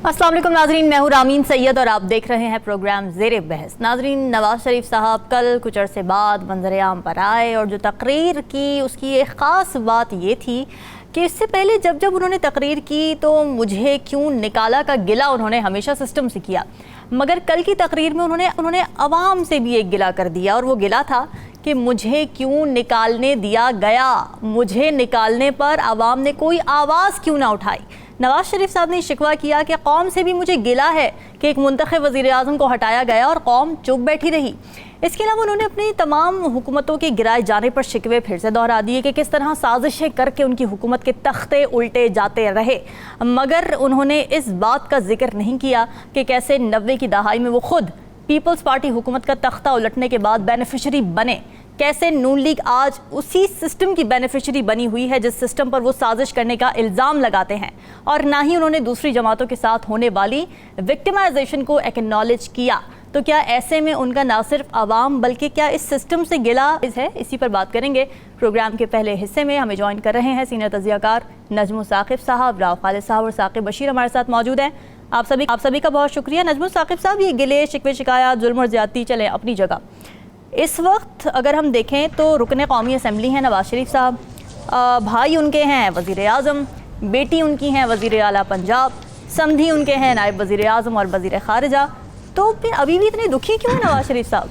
अस्सलाम वालेकुम नाजरीन, मैं हूँ रामीन सैयद और आप देख रहे हैं प्रोग्राम ज़ेरे बहस। नाजरीन, नवाज शरीफ साहब कल कुछ अरसे बाद मंजर-ए-आम पर आए और जो तकरीर की उसकी एक ख़ास बात ये थी कि इससे पहले जब जब उन्होंने तकरीर की तो मुझे क्यों निकाला का गिला उन्होंने हमेशा सिस्टम से किया, मगर कल की तकरीर में उन्होंने अवाम से भी एक गिला कर दिया और वो गिला था कि मुझे क्यों निकालने दिया गया, मुझे निकालने पर आवाम ने कोई आवाज़ क्यों ना उठाई। नवाज शरीफ साहब ने शिकवा किया कि कौम से भी मुझे गिला है कि एक मुंतखब वज़ीर आज़म को हटाया गया और कौम चुप बैठी रही। इसके अलावा उन्होंने अपनी तमाम हुकूमतों के गिराए जाने पर शिकवे फिर से दोहरा दिए कि किस तरह साजिशें करके उनकी हुकूमत के तख्ते उल्टे जाते रहे, मगर उन्होंने इस बात का जिक्र नहीं किया कि कैसे 90 की दहाई में वो खुद पीपल्स पार्टी हुकूमत का तख्ता उलटने के बाद बेनिफिशरी बने, कैसे नून लीग आज उसी सिस्टम की बेनिफिशरी बनी हुई है जिस सिस्टम पर वो साजिश करने का इल्ज़ाम लगाते हैं, और ना ही उन्होंने दूसरी जमातों के साथ होने वाली विक्टिमाइजेशन को एक्नॉलेज किया। तो क्या ऐसे में उनका ना सिर्फ आवाम बल्कि क्या इस सिस्टम से गिला है? इसी पर बात करेंगे। प्रोग्राम के पहले हिस्से में हमें ज्वाइन कर रहे हैं सीनियर तज़कियाकार नजम साकिब साहब, राव खालिद साहब और साकिब बशीर हमारे साथ मौजूद हैं। आप सभी का बहुत शुक्रिया। नजम साकिब साहब, ये गिले शिकवे शिकायत जुल्म और ज़्यादती चले अपनी जगह, इस वक्त अगर हम देखें तो रुकने कौमी असम्बली हैं नवाज शरीफ साहब, भाई उनके हैं वज़ीर आज़म, बेटी उनकी हैं वज़ीर आला पंजाब, समधी उनके हैं नायब वज़ीर आज़म और वज़ीर ख़ारिजा, तो फिर अभी भी इतने दुखी क्यों हैं नवाज शरीफ साहब?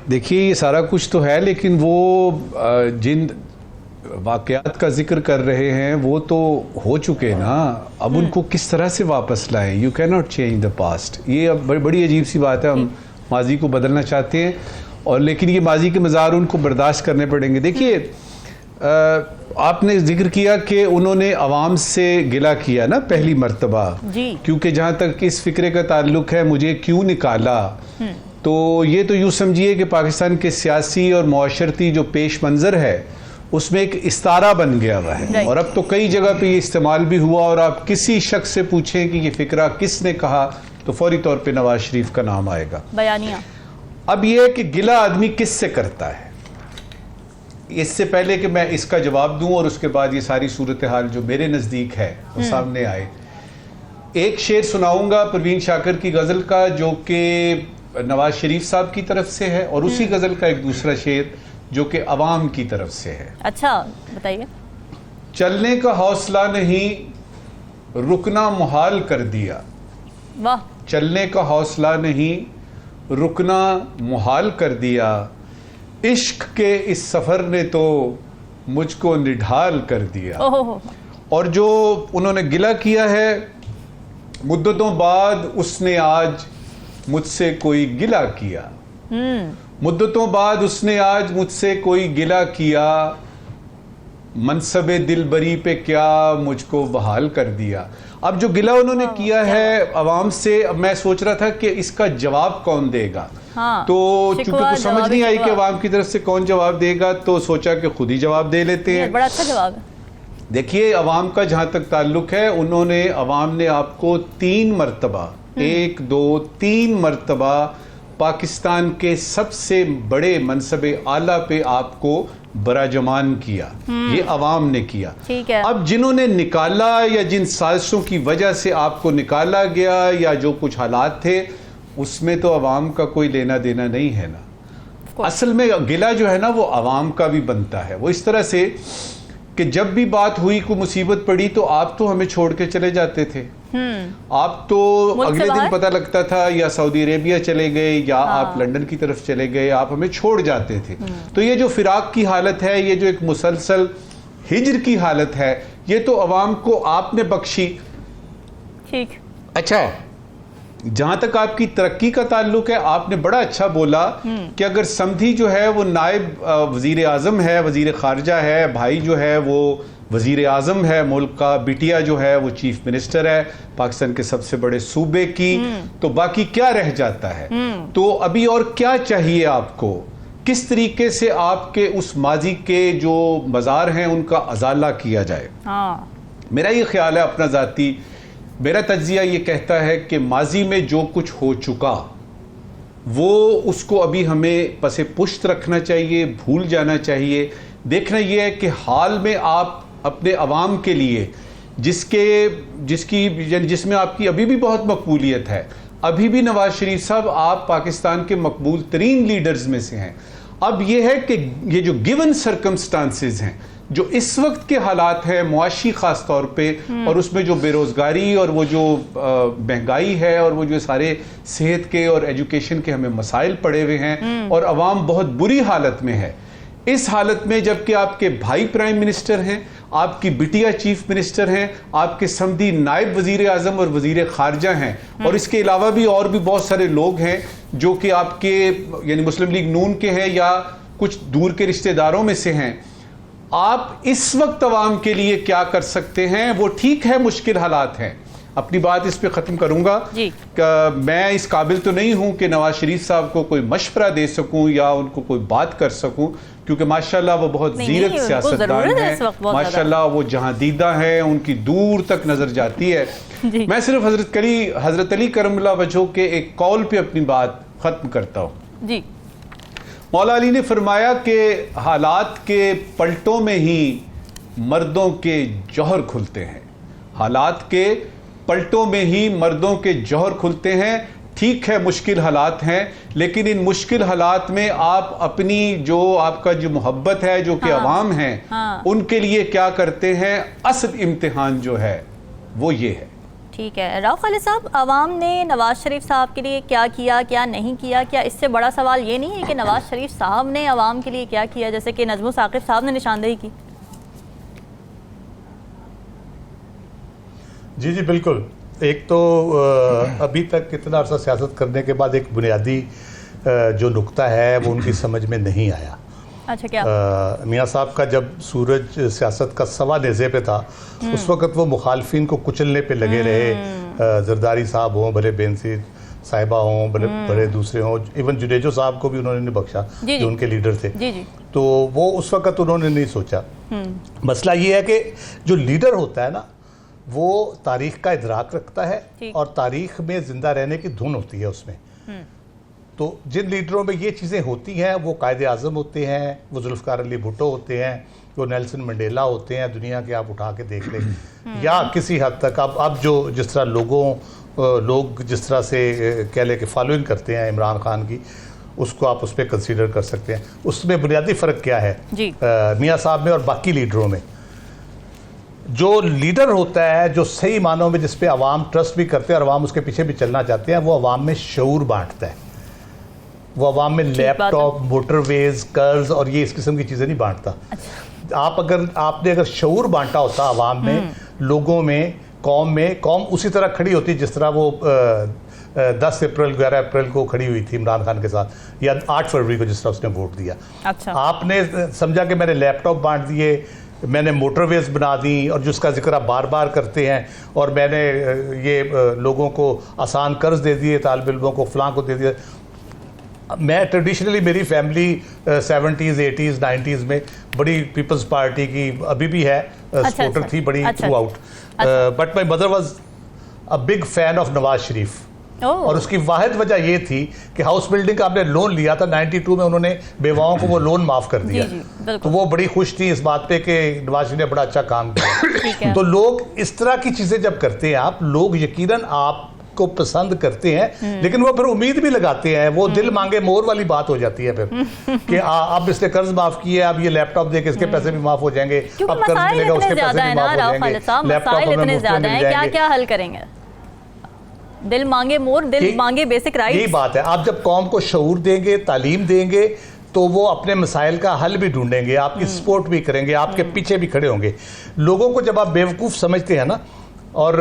देखिए, ये सारा कुछ तो है, लेकिन वो जिन वाक़यात का जिक्र कर रहे हैं वो तो हो चुके ना। अब उनको किस तरह से वापस लाएं? You can not change the past. ये अब बड़ी अजीब सी बात है। हम माजी को बदलना चाहते हैं और लेकिन ये माजी के मज़ार उनको बर्दाश्त करने पड़ेंगे। देखिए, आपने जिक्र किया कि उन्होंने अवाम से गिला किया ना पहली मर्तबा, क्योंकि जहाँ तक इस फिक्रे का ताल्लुक है मुझे क्यों निकाला, तो ये तो यूँ समझिए कि पाकिस्तान के सियासी और मुआशरती जो पेश मंज़र है उसमें एक इस्तारा बन गया हुआ है, और अब तो कई जगह पे ये इस्तेमाल भी हुआ। और आप किसी शख्स से पूछें कि ये फिक्रा किसने कहा तो फौरी तौर पे नवाज शरीफ का नाम आएगा, बयानिया। अब ये है कि गिला आदमी किससे करता है, इससे पहले कि मैं इसका जवाब दूं और उसके बाद ये सारी सूरत हाल जो मेरे नज़दीक है वो सामने आए, एक शेर सुनाऊंगा परवीन शाकिर की गज़ल का जो कि नवाज शरीफ साहब की तरफ से है, और उसी गज़ल का एक दूसरा शेर जो कि अवाम की तरफ से है। अच्छा, बताइए। चलने का हौसला नहीं, रुकना मुहाल कर दिया। वाह। चलने का हौसला नहीं, रुकना मुहाल कर दिया। इश्क के इस सफर ने तो मुझको निढाल कर दिया। और जो उन्होंने गिला किया है, मुद्दतों बाद उसने आज मुझसे कोई गिला किया। मुद्दतों बाद उसने आज मुझसे कोई गिला किया। मनसबे दिलबरी पे क्या मुझको बहाल कर दिया। अब जो गिला उन्होंने किया है अवाम से, अब मैं सोच रहा था कि इसका जवाब कौन देगा। तो चूंकि कुछ समझ नहीं आई कि अवाम की तरफ से कौन जवाब देगा, तो सोचा कि खुद ही जवाब दे लेते हैं। बड़ा अच्छा जवाब है। देखिए, अवाम का जहां तक ताल्लुक है, उन्होंने अवाम ने आपको 3 मरतबा, 1 2 3 मरतबा पाकिस्तान के सबसे बड़े मनसबे आला पे आपको बराजमान किया। ये अवाम ने किया। ठीक है। अब जिन्होंने निकाला या जिन साजिशों की वजह से आपको निकाला गया या जो कुछ हालात थे, उसमें तो अवाम का कोई लेना देना नहीं है ना। असल में गिला जो है ना वो अवाम का भी बनता है। वो इस तरह से कि जब भी बात हुई, कोई मुसीबत पड़ी, तो आप तो हमें छोड़ के चले जाते थे। आप तो अगले दिन पता लगता था या सऊदी अरेबिया चले गए या आप लंदन की तरफ चले गए, आप हमें छोड़ जाते थे। तो ये जो फिराक की हालत है, ये जो एक मुसलसल हिजर की हालत है, ये तो अवाम को आपने बख्शी। ठीक। अच्छा, जहां तक आपकी तरक्की का ताल्लुक है, आपने बड़ा अच्छा बोला कि अगर समधी जो है वो नायब वजीर आज़म है, वजीर ख़ारिजा है, भाई जो है वो वजीर आज़म है मुल्क का, बिटिया जो है वो चीफ मिनिस्टर है पाकिस्तान के सबसे बड़े सूबे की, तो बाकी क्या रह जाता है? तो अभी और क्या चाहिए आपको? किस तरीके से आपके उस माजी के जो मज़ार हैं उनका अजाला किया जाए? मेरा ये ख्याल है अपना ज़ाती, मेरा तज्जिया ये कहता है कि माजी में जो कुछ हो चुका वो उसको अभी हमें पसे पुश्त रखना चाहिए, भूल जाना चाहिए। देखना यह है कि हाल में आप अपने अवाम के लिए जिसमें आपकी अभी भी बहुत मकबूलियत है, अभी भी नवाज शरीफ साहब आप पाकिस्तान के मकबूल तरीन लीडर्स में से हैं। अब यह है कि ये जो गिवन सर्कमस्टांसेस हैं, जो इस वक्त के हालात है मुआशी ख़ास तौर पे, और उसमें जो बेरोज़गारी और वो जो महंगाई है और वो जो सारे सेहत के और एजुकेशन के हमें मसाइल पड़े हुए हैं और अवाम बहुत बुरी हालत में है, इस हालत में जबकि आपके भाई प्राइम मिनिस्टर हैं, आपकी बिटिया चीफ मिनिस्टर हैं, आपके समधी नायब वजीर आजम और वजीर खारजा हैं, और इसके अलावा भी और भी बहुत सारे लोग हैं जो कि आपके यानी मुस्लिम लीग नून के हैं या कुछ दूर के रिश्तेदारों में से हैं। आप इस वक्त अवाम के लिए क्या कर सकते हैं? वो ठीक है मुश्किल हालात हैं, अपनी बात इस पे ख़त्म करूंगा कि मैं इस काबिल तो नहीं हूं कि नवाज शरीफ साहब को कोई मशवरा दे सकूं या उनको कोई बात कर सकूं, क्योंकि माशाल्लाह वो बहुत जीरक सियासतदान है, माशाल्लाह वो जहां दीदा है उनकी दूर तक नजर जाती है। मैं सिर्फ हजरत अली करमुल्लाह वजह के एक कौल पे अपनी बात खत्म करता हूं जी। मौला अली ने फरमाया कि हालात के पलटों में ही मर्दों के जौहर खुलते हैं, हालात के पलटों में ही मर्दों के जौहर खुलते हैं। ठीक है मुश्किल हालात हैं, लेकिन इन मुश्किल हालात में आप अपनी जो आपका जो मोहब्बत है, जो कि अवाम है, उनके लिए क्या करते हैं, असल इम्तिहान जो है वो ये है। ठीक है राव खालिद साहब, अवाम ने नवाज शरीफ साहब के लिए क्या किया, क्या नहीं किया? क्या इससे बड़ा सवाल ये नहीं है कि नवाज शरीफ साहब ने अवाम के लिए क्या किया, जैसे कि नजमो साकिब साहब ने निशानदेही की? जी जी बिल्कुल। एक तो अभी तक इतना अर्सा सियासत करने के बाद एक बुनियादी जो नुक्ता है वो उनकी समझ में नहीं आया। अच्छा क्या? मियाँ साहब का जब सूरज सियासत का सवा नेज़े पे था, उस वक्त वो मुखालफिन को कुचलने पे लगे रहे। जरदारी साहब हों, भले बेनजीर साहिबा हों, बड़े दूसरे हों, इवन जुनेजो साहब को भी उन्होंने नहीं बख्शा जो उनके लीडर थे। तो वो उस वक्त उन्होंने नहीं सोचा। मसला ये है कि जो लीडर होता है ना, वो तारीख का इदराक रखता है और तारीख में जिंदा रहने की धुन होती है उसमें। तो जिन लीडरों में ये चीज़ें होती हैं वो कायदे आज़म होते हैं, वो जुल्फ़िकार अली भुट्टो होते हैं, वो नेल्सन मंडेला होते हैं, दुनिया के आप उठा के देख लें। या किसी हद तक अब जो जिस तरह लोग जिस तरह से कह लें कि फॉलोइंग करते हैं इमरान खान की, उसको आप उस पर कंसीडर कर सकते हैं। उसमें बुनियादी फ़र्क क्या है मियाँ साहब में और बाकी लीडरों में? जो लीडर होता है, जो सही मानों में जिस पे अवाम ट्रस्ट भी करते हैं और अवाम उसके पीछे भी चलना चाहते हैं, वो अवाम में शऊर बांटता है। वो अवाम में लैपटॉप, मोटरवेज, कर्ज और ये इस किस्म की चीज़ें नहीं बांटता। अच्छा। आपने अगर शऊर बांटा होता अवाम में, लोगों में, कौम उसी तरह खड़ी होती जिस तरह वो 10 अप्रैल 11 अप्रैल को खड़ी हुई थी इमरान खान के साथ, या 8 फरवरी को जिस तरह उसने वोट दिया। अच्छा। आपने समझा कि मैंने लैपटॉप बांट दिए, मैंने मोटरवेज बना दी, और जिसका जिक्र आप बार बार करते हैं, और मैंने ये लोगों को आसान कर्ज दे दिए, तालिब इल्मों को, फलां को दे दिया। मैं ट्रेडिशनली, मेरी फैमिली 70s 80s 90s में बड़ी पीपल्स पार्टी की अभी भी है सपोर्टर थी बड़ी throughout, but my mother was a big fan of Nawaz Sharif. और उसकी वाहिद वजह ये थी कि हाउस बिल्डिंग का आपने लोन लिया था 92 में, उन्होंने बेवाओं को वो लोन माफ कर दिया। तो वो बड़ी खुश थी इस बात पे कि नवाज शरीफ ने बड़ा अच्छा काम किया। तो लोग इस तरह की चीजें जब करते हैं, आप लोग यकीनन आपको पसंद करते हैं, लेकिन वो फिर उम्मीद भी लगाते हैं। वो दिल मांगे मोर वाली बात हो जाती है फिर कि अब इसने कर्ज माफ किया, अब ये लैपटॉप दे के इसके पैसे भी माफ हो जाएंगे, अब कर्ज मिलेगा उसके पैसे भी माफ हो जाएंगे, लैपटॉप हमें मुफ्त में मिल जाएंगे। क्या हल करेंगे? दिल मांगे मोर, दिल मांगे बेसिक राइट्स। यही बात है। आप जब कौम को शऊर देंगे, तालीम देंगे, तो वो अपने मसाइल का हल भी ढूंढेंगे, आपकी सपोर्ट भी करेंगे, आपके पीछे भी खड़े होंगे। लोगों को जब आप बेवकूफ़ समझते हैं ना, और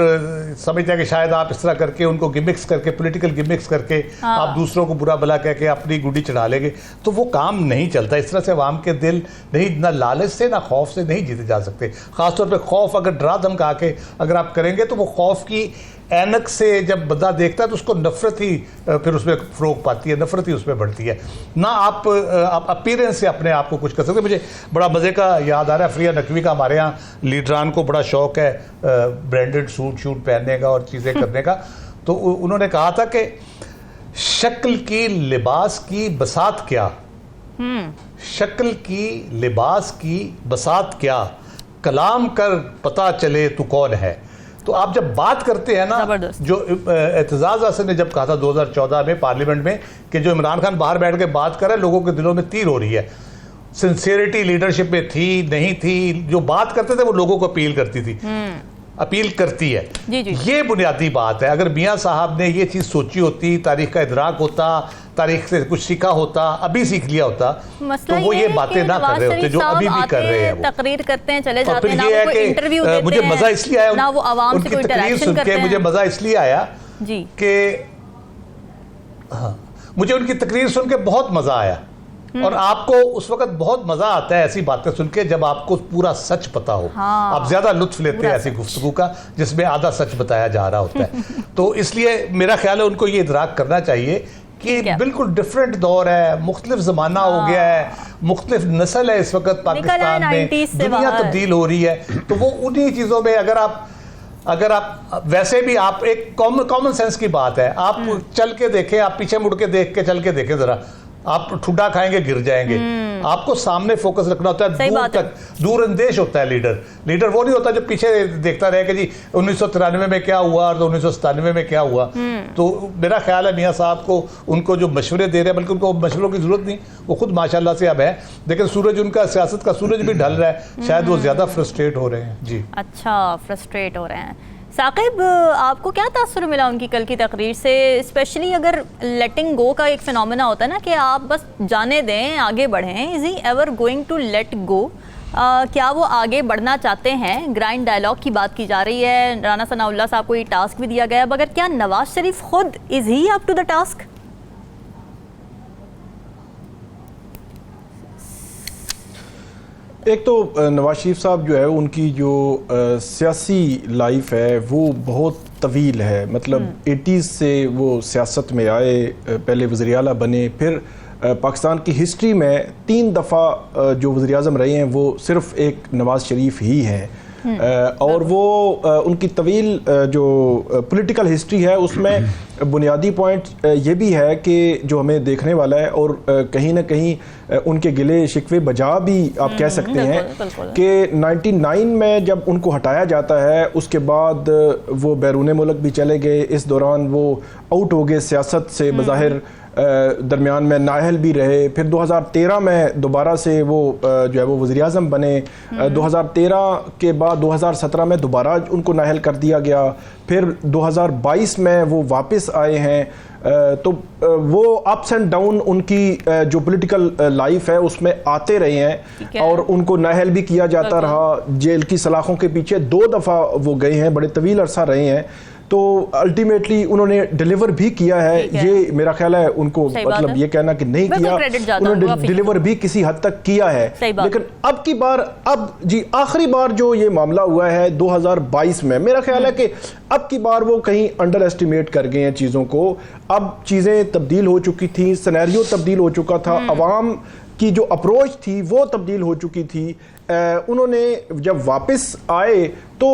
समझते हैं कि शायद आप इस तरह करके उनको गिमिक्स करके, पॉलिटिकल गिमिक्स करके आप दूसरों को बुरा भला कह के अपनी गुड्डी चढ़ा लेंगे, तो वो काम नहीं चलता। इस तरह से अवाम के दिल नहीं, ना लालच से ना खौफ से नहीं जीते जा सकते। ख़ासतौर पे खौफ अगर डरा धमका के अगर आप करेंगे, तो वो खौफ की ऐनक से जब बंदा देखता है तो उसको नफरत ही फिर उसमें फ़रोग पाती है, नफरत ही उसमें बढ़ती है। ना आप अपीयरेंस से अपने आप को कुछ कर सकते। मुझे बड़ा मज़े का याद आ रहा है, फ़रिया नकवी का, हमारे यहाँ लीडरान को बड़ा शौक़ है ब्रांडेड सूट शूट पहनने का और चीज़ें करने का। तो उन्होंने कहा था कि शक्ल की लिबास की बसात क्या, शक्ल की लिबास की बसात क्या, कलाम कर पता चले तू कौन है। तो आप जब बात करते हैं ना, जो एतजाज हसन ने जब कहा था 2014 में पार्लियामेंट में कि जो इमरान खान बाहर बैठ के बात कर रहे हैं, लोगों के दिलों में तीर हो रही है, सिंसियरिटी लीडरशिप में थी नहीं थी, जो बात करते थे वो लोगों को अपील करती थी, अपील करती है। जी। ये बुनियादी बात है। अगर मियाँ साहब ने ये चीज़ सोची होती, तारीख का इदराक होता, तारीख से कुछ सीखा होता, अभी सीख लिया होता, तो वो ये बातें ना कर रहे होते जो अभी भी कर रहे हैं। तकरीर करते हैं, चले जाते हैं, ना वो कोई इंटरव्यू देते हैं। मुझे मजा इसलिए आया ना वो आवाम से कोई इंटरेक्शन करते हैं। मुझे मजा इसलिए आया जी कि हाँ, मुझे उनकी तकरीर सुन के बहुत मजा आया। और आपको उस वक्त बहुत मजा आता है ऐसी बातें सुन के जब आपको पूरा सच पता हो। हाँ, आप ज्यादा लुत्फ लेते हैं ऐसी गुफ्तगू का जिसमें आधा सच बताया जा रहा होता है। तो इसलिए मेरा ख्याल है उनको ये इदराक करना चाहिए कि बिल्कुल डिफरेंट दौर है, मुख्तलिफ ज़माना हो गया है, मुख्तलिफ नस्ल है इस वक्त पाकिस्तान में, दुनिया तब्दील हो रही है। तो वो उन्हीं चीज़ों में अगर आप वैसे भी आप एक कॉमन सेंस की बात है, आप चल के देखें, आप पीछे मुड़ के देख के चल के देखें जरा, आप ठुड्डा खाएंगे गिर जाएंगे। आपको सामने फोकस रखना होता है, दूर तक दूर अंदेश होता है लीडर वो नहीं होता जो पीछे देखता रहे कि जी 1993 में क्या हुआ और 1997 में क्या हुआ। तो मेरा ख्याल है मियाँ साहब को उनको जो मशवरे दे रहे हैं, बल्कि उनको मशवरों की जरूरत नहीं, वो खुद माशाल्लाह से अब है, लेकिन सूरज उनका सियासत का सूरज भी ढल रहा है, शायद वो ज्यादा फ्रस्ट्रेट हो रहे हैं। जी अच्छा, फ्रस्ट्रेट हो रहे हैं। साकिब, आपको क्या तासुर मिला उनकी कल की तकरीर से? स्पेशली अगर लेटिंग गो का एक फिनोमेना होता है ना कि आप बस जाने दें, आगे बढ़ें, is he ever going to let go? क्या वो आगे बढ़ना चाहते हैं? ग्रांड डायलॉग की बात की जा रही है, राना सनाउल्लाह साहब को ये टास्क भी दिया गया है, मगर क्या नवाज शरीफ खुद is he up to the task? एक तो नवाज शरीफ साहब जो है उनकी जो सियासी लाइफ है वो बहुत तवील है। मतलब 80s से वो सियासत में आए, पहले वज़ीर आला बने, फिर पाकिस्तान की हिस्ट्री में 3 दफ़ा जो वज़ीर आज़म रहे हैं वो सिर्फ एक नवाज शरीफ ही हैं। और वो उनकी तवील जो पॉलिटिकल हिस्ट्री है उसमें बुनियादी पॉइंट ये भी है कि जो हमें देखने वाला है, और कहीं ना कहीं उनके गिले शिकवे बजा भी आप कह सकते हैं कि 99 में जब उनको हटाया जाता है उसके बाद वो बैरून मुल्क भी चले गए, इस दौरान वो आउट हो गए सियासत से, बज़ाहिर दरमियान में नाअहल भी रहे। फिर 2013 में दोबारा से वो जो है वो वज़ीर आज़म बने। 2013 के बाद 2017 में दोबारा उनको नाअहल कर दिया गया। फिर 2022 में वो वापस आए हैं। तो वो अप्स एंड डाउन उनकी जो पॉलिटिकल लाइफ है उसमें आते रहे हैं, और उनको नाअहल भी किया जाता रहा। जेल की सलाखों के पीछे 2 दफ़ा वो गए हैं, बड़े तवील अरसा रहे हैं। तो अल्टीमेटली उन्होंने डिलीवर भी किया है। ये मेरा ख्याल है उनको मतलब ये कहना कि नहीं किया, उन्होंने डिलीवर भी किसी हद तक किया है। लेकिन अब की बार, अब जी आखिरी बार जो ये मामला हुआ है 2022 में, मेरा ख्याल है कि अब की बार वो कहीं अंडर एस्टिमेट कर गए हैं चीज़ों को। अब चीज़ें तब्दील हो चुकी थी, सिनेरियो तब्दील हो चुका था, अवाम की जो अप्रोच थी वो तब्दील हो चुकी थी। उन्होंने जब वापस आए तो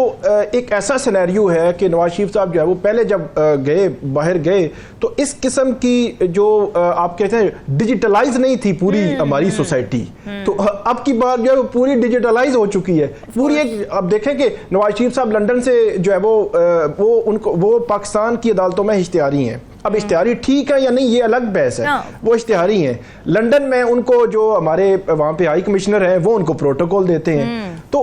एक ऐसा सिनेरियो है कि नवाज शरीफ साहब जो है वो पहले जब गए, बाहर गए, तो इस किस्म की जो आप कहते हैं डिजिटलाइज नहीं थी पूरी हमारी सोसाइटी। तो अब की बात जो है पूरी डिजिटलाइज हो चुकी है पूरी। एक अब देखें कि नवाज शरीफ साहब लंदन से जो है वो पाकिस्तान की अदालतों में इश्तिहारी हैं। अब इश्तिहारी ठीक है या नहीं ये अलग बहस है, वो इश्तिहारी हैं। लंदन में उनको जो हमारे वहाँ पे हाई कमिश्नर हैं वो उनको प्रोटोकॉल देते हैं। तो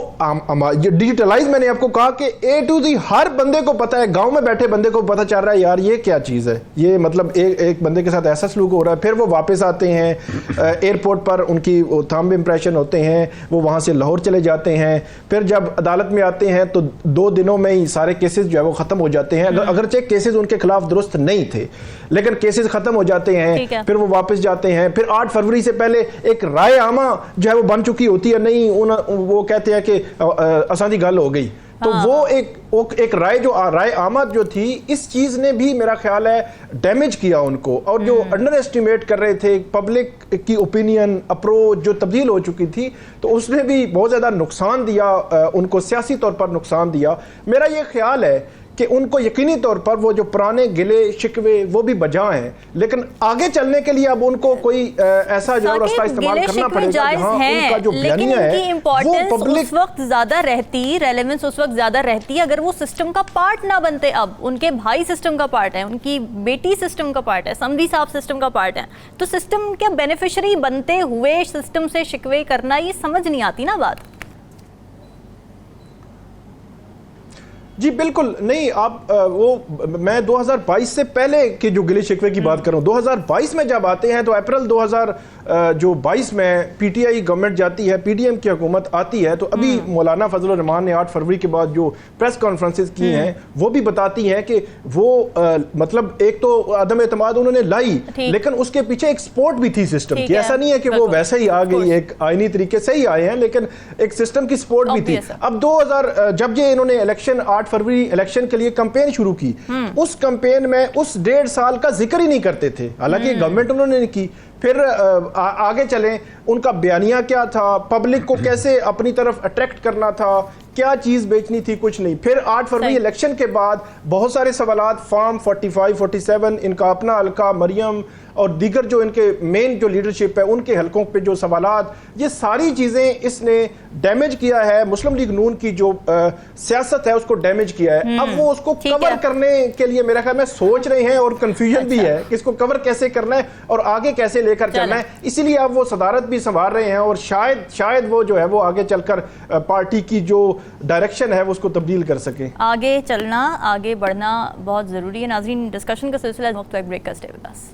ये डिजिटलाइज, मैंने आपको कहा कि A to Z हर बंदे को पता है, गांव में बैठे बंदे को पता चल रहा है यार ये क्या चीज़ है, ये मतलब एक बंदे के साथ ऐसा सलूक हो रहा है। फिर वो वापस आते हैं, एयरपोर्ट पर उनकी थंब इम्प्रेशन होते हैं, वो वहाँ से लाहौर चले जाते हैं। फिर जब अदालत में आते हैं तो 2 दिनों में ही सारे केसेस जो है वो ख़त्म हो जाते हैं। अगरचे केसेस उनके खिलाफ दुरुस्त नहीं थे, लेकिन केसेस खत्म हो जाते हैं। फिर वो वापस जाते हैं। फिर 8 फरवरी से पहले एक राय आमा जो है वो बन चुकी होती है, नहीं वो कहते हैं कि आसानी गल हो गई। तो वो एक राय आमद जो थी, इस चीज़ ने भी मेरा ख्याल है डैमेज किया उनको। और जो अंडर एस्टिमेट कर रहे थे पब्लिक की ओपिनियन, अप्रोच जो तब्दील हो चुकी थी, तो उसने भी बहुत ज़्यादा नुकसान दिया उनको, सियासी तौर पर नुकसान दिया। मेरा ये ख्याल है कि उनको यकीनी तौर पर वो जो पुराने गिले शिकवे वो भी बजा हैं, लेकिन आगे चलने के लिए अब उनको कोई ऐसा जो रास्ता इस्तेमाल करना पड़ेगा जहां उनका जो बयानिया है वो पब्लिक उस वक्त ज्यादा रहती, रेलेवेंस उस वक्त ज्यादा रहती अगर वो सिस्टम का पार्ट ना बनते। अब उनके भाई सिस्टम का पार्ट है, उनकी बेटी सिस्टम का पार्ट है, समधी साहब सिस्टम का पार्ट है, तो सिस्टम के बेनिफिशियरी बनते हुए सिस्टम से शिकवे करना, ये समझ नहीं आती ना बात। जी बिल्कुल नहीं, आप वो मैं 2022 से पहले के जो गिले शिकवे की बात कर रहा हूँ। 2022 में जब आते हैं तो अप्रैल 2022 में पीटीआई गवर्नमेंट जाती है, पीडीएम की हुकूमत आती है, तो अभी मौलाना फजलुर रहमान ने 8 फरवरी के बाद जो प्रेस कॉन्फ्रेंसेस की हैं वो भी बताती हैं कि वो मतलब एक तो अदम एतमाद उन्होंने लाई, लेकिन उसके पीछे एक सपोर्ट भी थी सिस्टम की। ऐसा नहीं है कि वो वैसे ही आ गई, एक आईनी तरीके से ही आए हैं, लेकिन एक सिस्टम की सपोर्ट भी थी। अब 2000 जब ये इन्होंने इलेक्शन 8 फरवरी इलेक्शन के लिए कैंपेन शुरू की, उस कैंपेन में उस 1.5 साल का जिक्र ही नहीं करते थे, हालांकि गवर्नमेंट उन्होंने नहीं की। फिर आगे चलें, उनका बयानिया क्या था, पब्लिक को कैसे अपनी तरफ अट्रैक्ट करना था, क्या चीज़ बेचनी थी, कुछ नहीं। फिर 8 फरवरी इलेक्शन के बाद बहुत सारे सवालात, फॉर्म 45, 47, इनका अपना हल्का, मरियम और दीगर जो इनके मेन जो लीडरशिप है उनके हलकों पे जो सवालात, ये सारी चीज़ें इसने डैमेज किया है। मुस्लिम लीग नून की जो सियासत है उसको डैमेज किया है। अब वो उसको कवर करने के लिए मेरा ख्याल में सोच रहे हैं, और कंफ्यूजन भी है कि इसको कवर कैसे करना है और आगे कैसे लेकर चलना है। इसीलिए अब वो सदारत भी संभाल रहे हैं, और शायद वो जो है वो आगे चलकर पार्टी की जो डायरेक्शन है वो उसको तब्दील कर सके। आगे चलना, आगे बढ़ना बहुत ज़रूरी है। नाज़रीन, डिस्कशन का सिलसिला मुफ्त ब्रेक का stay with us.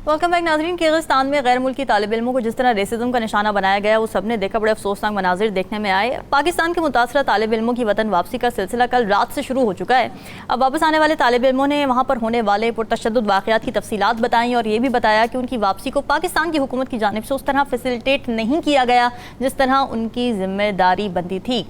Welcome back नाज़रीन। किर्गिस्तान में गैर मुल्की तालिब इल्मों को जिस तरह रेसिज्म का निशाना बनाया गया वो सबने देखा, बड़े अफसोसनाक मनाजिर देखने में आए। पाकिस्तान के मुतासरा तालिब इल्मों की वतन वापसी का सिलसिला कल रात से शुरू हो चुका है। अब वापस आने वाले तालिब इल्मों ने वहाँ पर होने वाले पुरतशद्दुद वाक़यात की तफसीलात बताई, और ये भी बताया कि उनकी वापसी को पाकिस्तान की हुकूमत की जानिब से उस तरह फैसिलिटेट नहीं किया गया जिस तरह उनकी जिम्मेदारी बनती थी।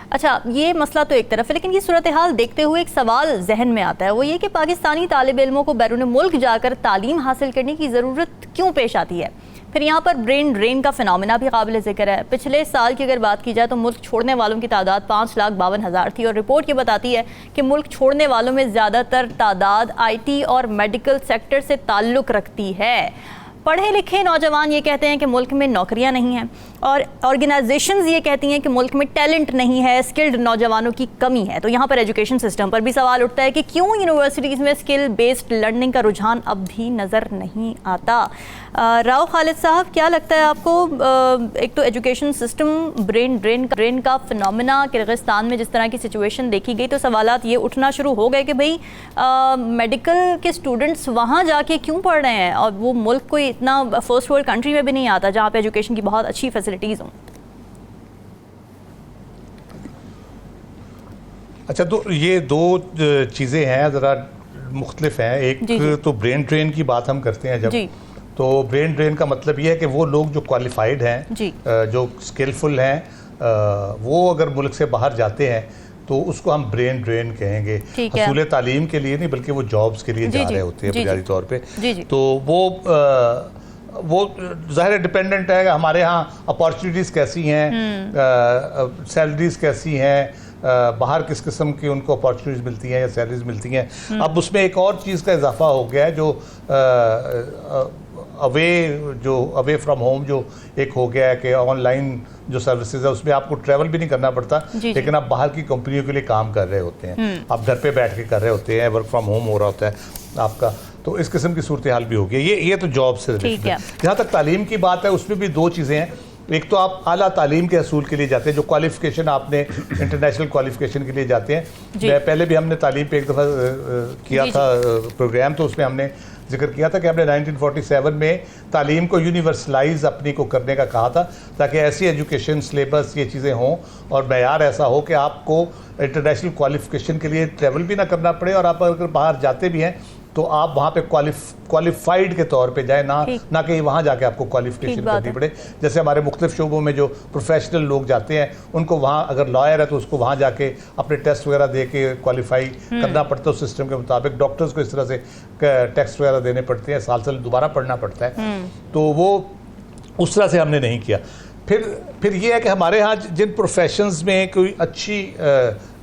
अच्छा, ये मसला तो एक तरफ है, लेकिन ये सूरत हाल देखते हुए एक सवाल जहन में आता है, वो ये कि पाकिस्तानी तालिब इल्मों को बैरून मुल्क जाकर तालीम हासिल करने की ज़रूरत क्यों पेश आती है। फिर यहाँ पर ब्रेन ड्रेन का फिनोमेना भी काबिल ज़िक्र है। पिछले साल की अगर बात की जाए तो मुल्क छोड़ने वालों की तादाद 5,52,000 थी, और रिपोर्ट ये बताती है कि मुल्क छोड़ने वालों में ज़्यादातर तादाद IT और मेडिकल सेक्टर से ताल्लुक़ रखती है। पढ़े लिखे नौजवान ये कहते हैं कि मुल्क में नौकरियां नहीं हैं, और ऑर्गेनाइजेशंस ये कहती हैं कि मुल्क में टैलेंट नहीं है, स्किल्ड नौजवानों की कमी है। तो यहाँ पर एजुकेशन सिस्टम पर भी सवाल उठता है कि क्यों यूनिवर्सिटीज़ में स्किल बेस्ड लर्निंग का रुझान अब भी नज़र नहीं आता। राव खालिद साहब, क्या लगता है आपको, एक तो एजुकेशन सिस्टम ब्रेन ड्रेन का फिनोमेना किर्गिस्तान में जिस तरह की सिचुएशन देखी गई, तो सवालात ये उठना शुरू हो गए कि भाई मेडिकल के स्टूडेंट्स वहाँ जाके क्यों पढ़ रहे हैं, और वो मुल्क कोई इतना फर्स्ट वर्ल्ड कंट्री में भी नहीं आता जहाँ पे एजुकेशन की बहुत अच्छी फैसिलिटीज़ हों। अच्छा, तो ये दो चीज़ें हैं, ज़रा मुख्तलिफ हैं। एक तो ब्रेन ड्रेन की बात हम करते हैं जब, तो ब्रेन ड्रेन का मतलब ये है कि वो लोग जो क्वालिफाइड हैं, जो स्किलफुल हैं, वो अगर मुल्क से बाहर जाते हैं तो उसको हम ब्रेन ड्रेन कहेंगे। हसूल तालीम के लिए नहीं, बल्कि वो जॉब्स के लिए जा रहे होते हैं बुनियादी तौर पे। तो वो ज़ाहिर डिपेंडेंट है हमारे यहाँ अपॉर्चुनिटीज़ कैसी हैं, सैलरीज कैसी हैं, बाहर किस किस्म की उनको अपॉर्चुनिटीज़ मिलती हैं या सैलरीज मिलती हैं। अब उसमें एक और चीज़ का इजाफा हो गया है जो अवे फ्रॉम होम जो एक हो गया है कि ऑनलाइन जो सर्विसेज है उसमें आपको ट्रैवल भी नहीं करना पड़ता, लेकिन आप बाहर की कंपनियों के लिए काम कर रहे होते हैं, आप घर पे बैठ के कर रहे होते हैं, वर्क फ्रॉम होम हो रहा होता है आपका। तो इस किस्म की सूरत हाल भी हो गई। ये तो जॉब से रिलेटेड है। जहाँ तक तालीम की बात है उसमें भी दो चीज़ें हैं। एक तो आप आला तालीम के असूल के लिए जाते हैं, जो क्वालिफिकेशन आपने इंटरनेशनल क्वालिफिकेशन के लिए जाते हैं। पहले भी हमने तालीम पे एक दफ़ा किया था प्रोग्राम, तो उसमें हमने जिक्र किया था कि हमने 1947 में तालीम को यूनिवर्सलाइज अपनी को करने का कहा था, ताकि ऐसी एजुकेशन सिलेबस ये चीज़ें हों और मैयार ऐसा हो कि आपको इंटरनेशनल क्वालिफिकेशन के लिए ट्रैवल भी ना करना पड़े, और आप अगर बाहर जाते भी हैं तो आप वहाँ पे क्वालिफाइड के तौर पे जाए, ना कि वहाँ जाके आपको क्वालिफिकेशन करनी पड़े। जैसे हमारे मुख्तलिफ शोबों में जो प्रोफेशनल लोग जाते हैं, उनको वहाँ अगर लॉयर है तो उसको वहाँ जाके अपने टेस्ट वगैरह दे के क्वालिफाई करना पड़ता है उस सिस्टम के मुताबिक। डॉक्टर्स को इस तरह से टेस्ट वगैरह देने पड़ते हैं, साल साल दोबारा पढ़ना पड़ता है। तो वो उस तरह से हमने नहीं किया। फिर ये है कि हमारे यहाँ जिन प्रोफेशंस में कोई अच्छी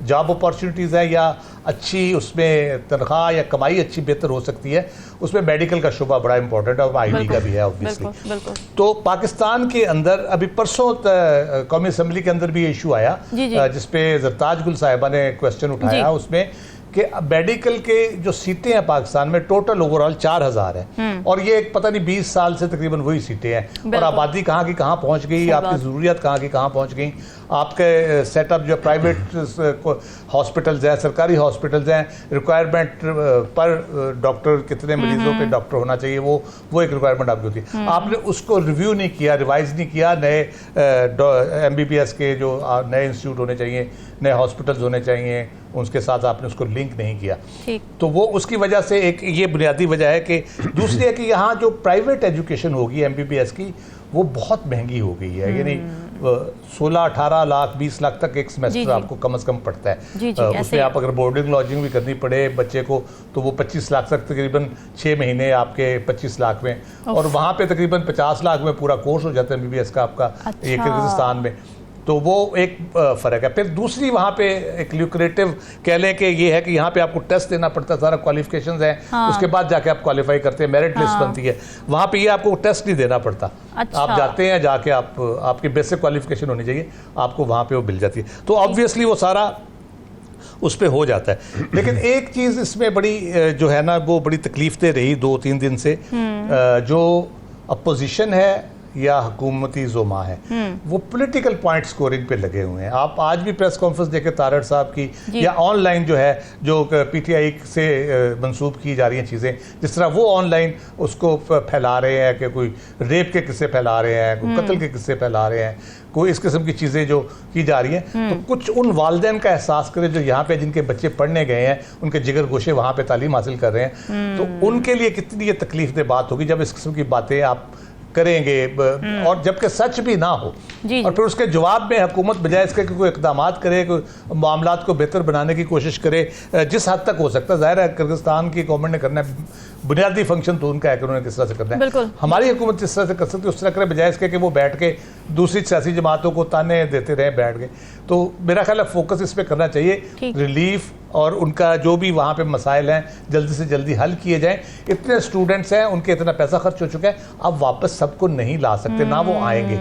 जॉब अपॉर्चुनिटीज़ है या अच्छी उसमें तनख्वाह या कमाई अच्छी बेहतर हो सकती है, उसमें मेडिकल का शुबा बड़ा इंपॉर्टेंट है और आईटी का भी है ऑब्वियसली। तो पाकिस्तान के अंदर अभी परसों कौमी असम्बली के अंदर भी इशू आया जिसपे जरताज गुल साहिबा ने क्वेश्चन उठाया उसमें कि मेडिकल के जो सीटें हैं पाकिस्तान में टोटल ओवरऑल 4000 है और ये पता नहीं 20 साल से तकरीबन वही सीटें हैं और आबादी कहाँ की कहाँ पहुँच गई, आपकी ज़रूरियात कहाँ की कहाँ पहुँच गई, आपके सेटअप जो प्राइवेट हॉस्पिटल्स हैं, सरकारी हॉस्पिटल्स हैं, रिक्वायरमेंट पर डॉक्टर कितने मरीजों पे डॉक्टर होना चाहिए, वो एक रिक्वायरमेंट आपकी होती है। आपने उसको रिव्यू नहीं किया, रिवाइज नहीं किया, नए MBBS के जो नए इंस्टीट्यूट होने चाहिए, नए हॉस्पिटल्स होने चाहिए, उसके साथ आपने उसको लिंक नहीं किया। तो वो उसकी वजह से एक ये बुनियादी वजह है कि दूसरी है कि यहाँ जो प्राइवेट एजुकेशन होगी MBBS की वो बहुत महंगी हो गई है, यानी 16-18 लाख 20 लाख तक एक सेमेस्टर आपको कम से कम पड़ता है। उसमें आप अगर बोर्डिंग लॉजिंग भी करनी पड़े बच्चे को तो वो 25 लाख तक तकरीबन 6 महीने आपके 25 लाख में, और वहाँ पे तकरीबन 50 लाख में पूरा कोर्स हो जाता है MBBS का आपका ये किर्गिस्तान में। तो वो एक फ़र्क है। फिर दूसरी वहाँ पे एक ल्यूक्रेटिव कह लें कि ये है कि यहाँ पे आपको टेस्ट देना पड़ता है, सारा क्वालिफिकेशंस हैं, उसके बाद जाके आप क्वालिफाई करते हैं, मेरिट लिस्ट बनती है। वहाँ पे ये आपको टेस्ट नहीं देना पड़ता, आप जाते हैं, जाके आपकी बेसिक क्वालिफिकेशन होनी चाहिए, आपको वहाँ पे वो मिल जाती है। तो ऑब्वियसली वो सारा उस पर हो जाता है। लेकिन एक चीज़ इसमें बड़ी जो है ना वो बड़ी तकलीफ दे रही 2-3 दिन से, जो अपोजिशन है या हुकूमती ज़ुमा है वो पॉलिटिकल पॉइंट स्कोरिंग पे लगे हुए हैं। आप आज भी प्रेस कॉन्फ्रेंस देखें तारड़ साहब की या ऑनलाइन जो है जो PTI से मंसूब की जा रही हैं चीज़ें, जिस तरह वो ऑनलाइन उसको फैला रहे हैं कि कोई रेप के किस्से फैला रहे हैं, कोई कत्ल के किस्से फैला रहे हैं, कोई इस किस्म की चीज़ें जो की जा रही हैं, तो कुछ उन वालिदैन का एहसास करें जो यहाँ पे जिनके बच्चे पढ़ने गए हैं, उनके जिगर गोशे वहाँ पे तालीम हासिल कर रहे हैं, तो उनके लिए कितनी ये तकलीफ दे बात होगी जब इस किस्म की बातें आप करेंगे और जबकि सच भी ना हो। और फिर उसके जवाब में हुकूमत बजाय इसके कोई इक़दामात करे, कोई मामलात को बेहतर बनाने की कोशिश करे, जिस हद तक हो सकता है। ज़ाहिर है किर्गिस्तान की गवर्नमेंट ने करना है, बुनियादी फंक्शन तो उनका है कि उन्होंने किस तरह से करना है। हमारी हुकूमत जिस तरह से कर सकती है उस तरह करे, बजाय इसके कि वो बैठ के दूसरी सियासी जमातों को ताने देते रहे बैठ के। तो मेरा ख्याल है फोकस इस पर करना चाहिए, रिलीफ और उनका जो भी वहाँ पे मसाइल हैं जल्दी से जल्दी हल किए जाएं। इतने स्टूडेंट्स हैं, उनके इतना पैसा खर्च हो चुका है, अब वापस सबको नहीं ला सकते, ना वो आएंगे।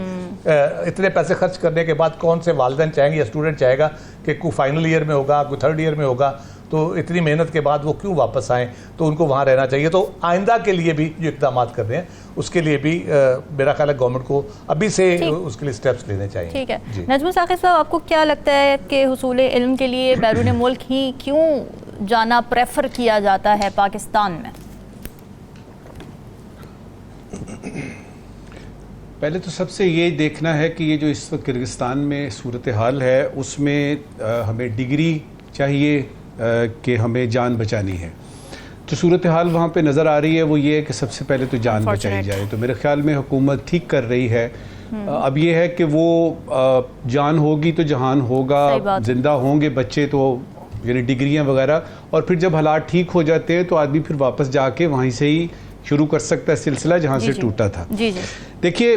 इतने पैसे खर्च करने के बाद कौन से वालिदैन चाहेंगे या स्टूडेंट चाहेगा कि कोई फाइनल ईयर में होगा, कोई थर्ड ईयर में होगा, तो इतनी मेहनत के बाद वो क्यों वापस आएँ? तो उनको वहाँ रहना चाहिए। तो आइंदा के लिए भी जो इक़दाम कर रहे हैं उसके लिए भी मेरा ख्याल है गवर्नमेंट को अभी से उसके लिए स्टेप्स लेने चाहिए। ठीक है नजमुल साकिब साहब, आपको क्या लगता है कि हुसूल इल्म के लिए बैरून मुल्क ही क्यों जाना प्रेफर किया जाता है पाकिस्तान में? पहले तो सबसे ये देखना है कि ये जो इस वक्त किर्गिस्तान में सूरत हाल है उसमें हमें डिग्री चाहिए कि हमें जान बचानी है। जो सूरत हाल वहाँ पे नज़र आ रही है वो ये है कि सबसे पहले तो जान बचाई जाए। तो मेरे ख्याल में हुकूमत ठीक कर रही है। अब ये है कि वो जान होगी तो जहान होगा, जिंदा होंगे बच्चे तो यानी डिग्रियाँ वगैरह, और फिर जब हालात ठीक हो जाते हैं तो आदमी फिर वापस जाके वहीं से ही शुरू कर सकता है सिलसिला जहाँ से टूटा था। देखिए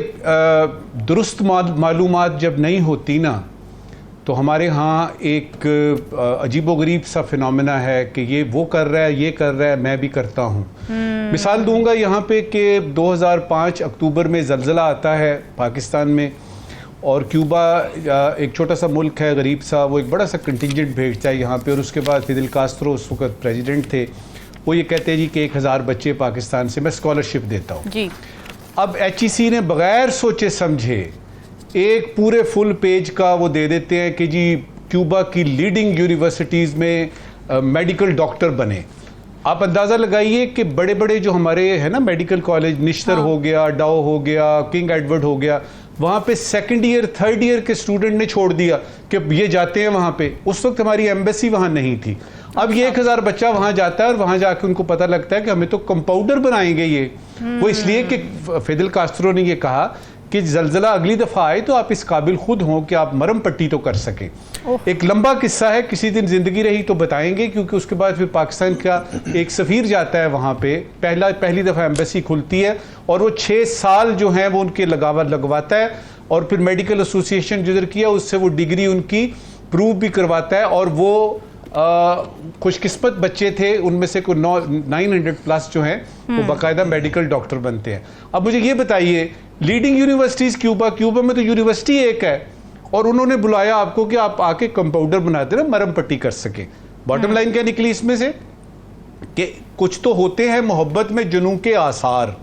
दुरुस्त मालूमात जब नहीं होती ना तो हमारे यहाँ एक अजीबोगरीब सा फिनोमेना है कि ये वो कर रहा है, ये कर रहा है, मैं भी करता हूँ। मिसाल दूंगा यहाँ पे कि 2005 अक्टूबर में ज़लज़ला आता है पाकिस्तान में, और क्यूबा एक छोटा सा मुल्क है गरीब सा, वो एक बड़ा सा कंटिंजेंट भेजता है यहाँ पे, और उसके बाद फिदेल कास्ट्रो उस वक्त प्रेसिडेंट थे, वो ये कहते हैं जी कि 1000 बच्चे पाकिस्तान से मैं स्कॉलरशिप देता हूँ जी। अब HEC ने बग़ैर सोचे समझे एक पूरे फुल पेज का वो दे देते हैं कि जी क्यूबा की लीडिंग यूनिवर्सिटीज़ में मेडिकल डॉक्टर बने। आप अंदाज़ा लगाइए कि बड़े बड़े जो हमारे हैं ना मेडिकल कॉलेज, निश्तर हो गया, डाओ हो गया, किंग एडवर्ड हो गया, वहाँ पे सेकंड ईयर थर्ड ईयर के स्टूडेंट ने छोड़ दिया कि ये जाते हैं वहाँ पे। उस वक्त हमारी एम्बेसी वहाँ नहीं थी। अब ये 1000 बच्चा वहां जाता है और वहां जाके उनको पता लगता है कि हमें तो कंपाउंडर बनाएंगे ये। वो इसलिए कि फिदेल कास्ट्रो ने ये कहा कि जलजला अगली दफा आए तो आप इस काबिल खुद हों कि आप मरम पट्टी तो कर सकें। एक लंबा किस्सा है, किसी दिन जिंदगी रही तो बताएंगे, क्योंकि उसके बाद फिर पाकिस्तान का एक सफीर जाता है वहां पे, पहली दफा एम्बेसी खुलती है और वो 6 साल जो है वो उनके लगवाता है और फिर मेडिकल एसोसिएशन जिधर किया उससे वो डिग्री उनकी प्रूव भी करवाता है और वो खुशकिस्मत बच्चे थे, उनमें से कोई 900 प्लस जो हैं वो बाकायदा मेडिकल डॉक्टर बनते हैं। अब मुझे ये बताइए, लीडिंग यूनिवर्सिटीज क्यूबा में तो यूनिवर्सिटी एक है और उन्होंने बुलाया आपको कि आप आके कंपाउंडर बनाते ना मरम पट्टी कर सके। बॉटम लाइन क्या निकली इसमें से कि कुछ तो होते हैं मोहब्बत में जुनून के आसार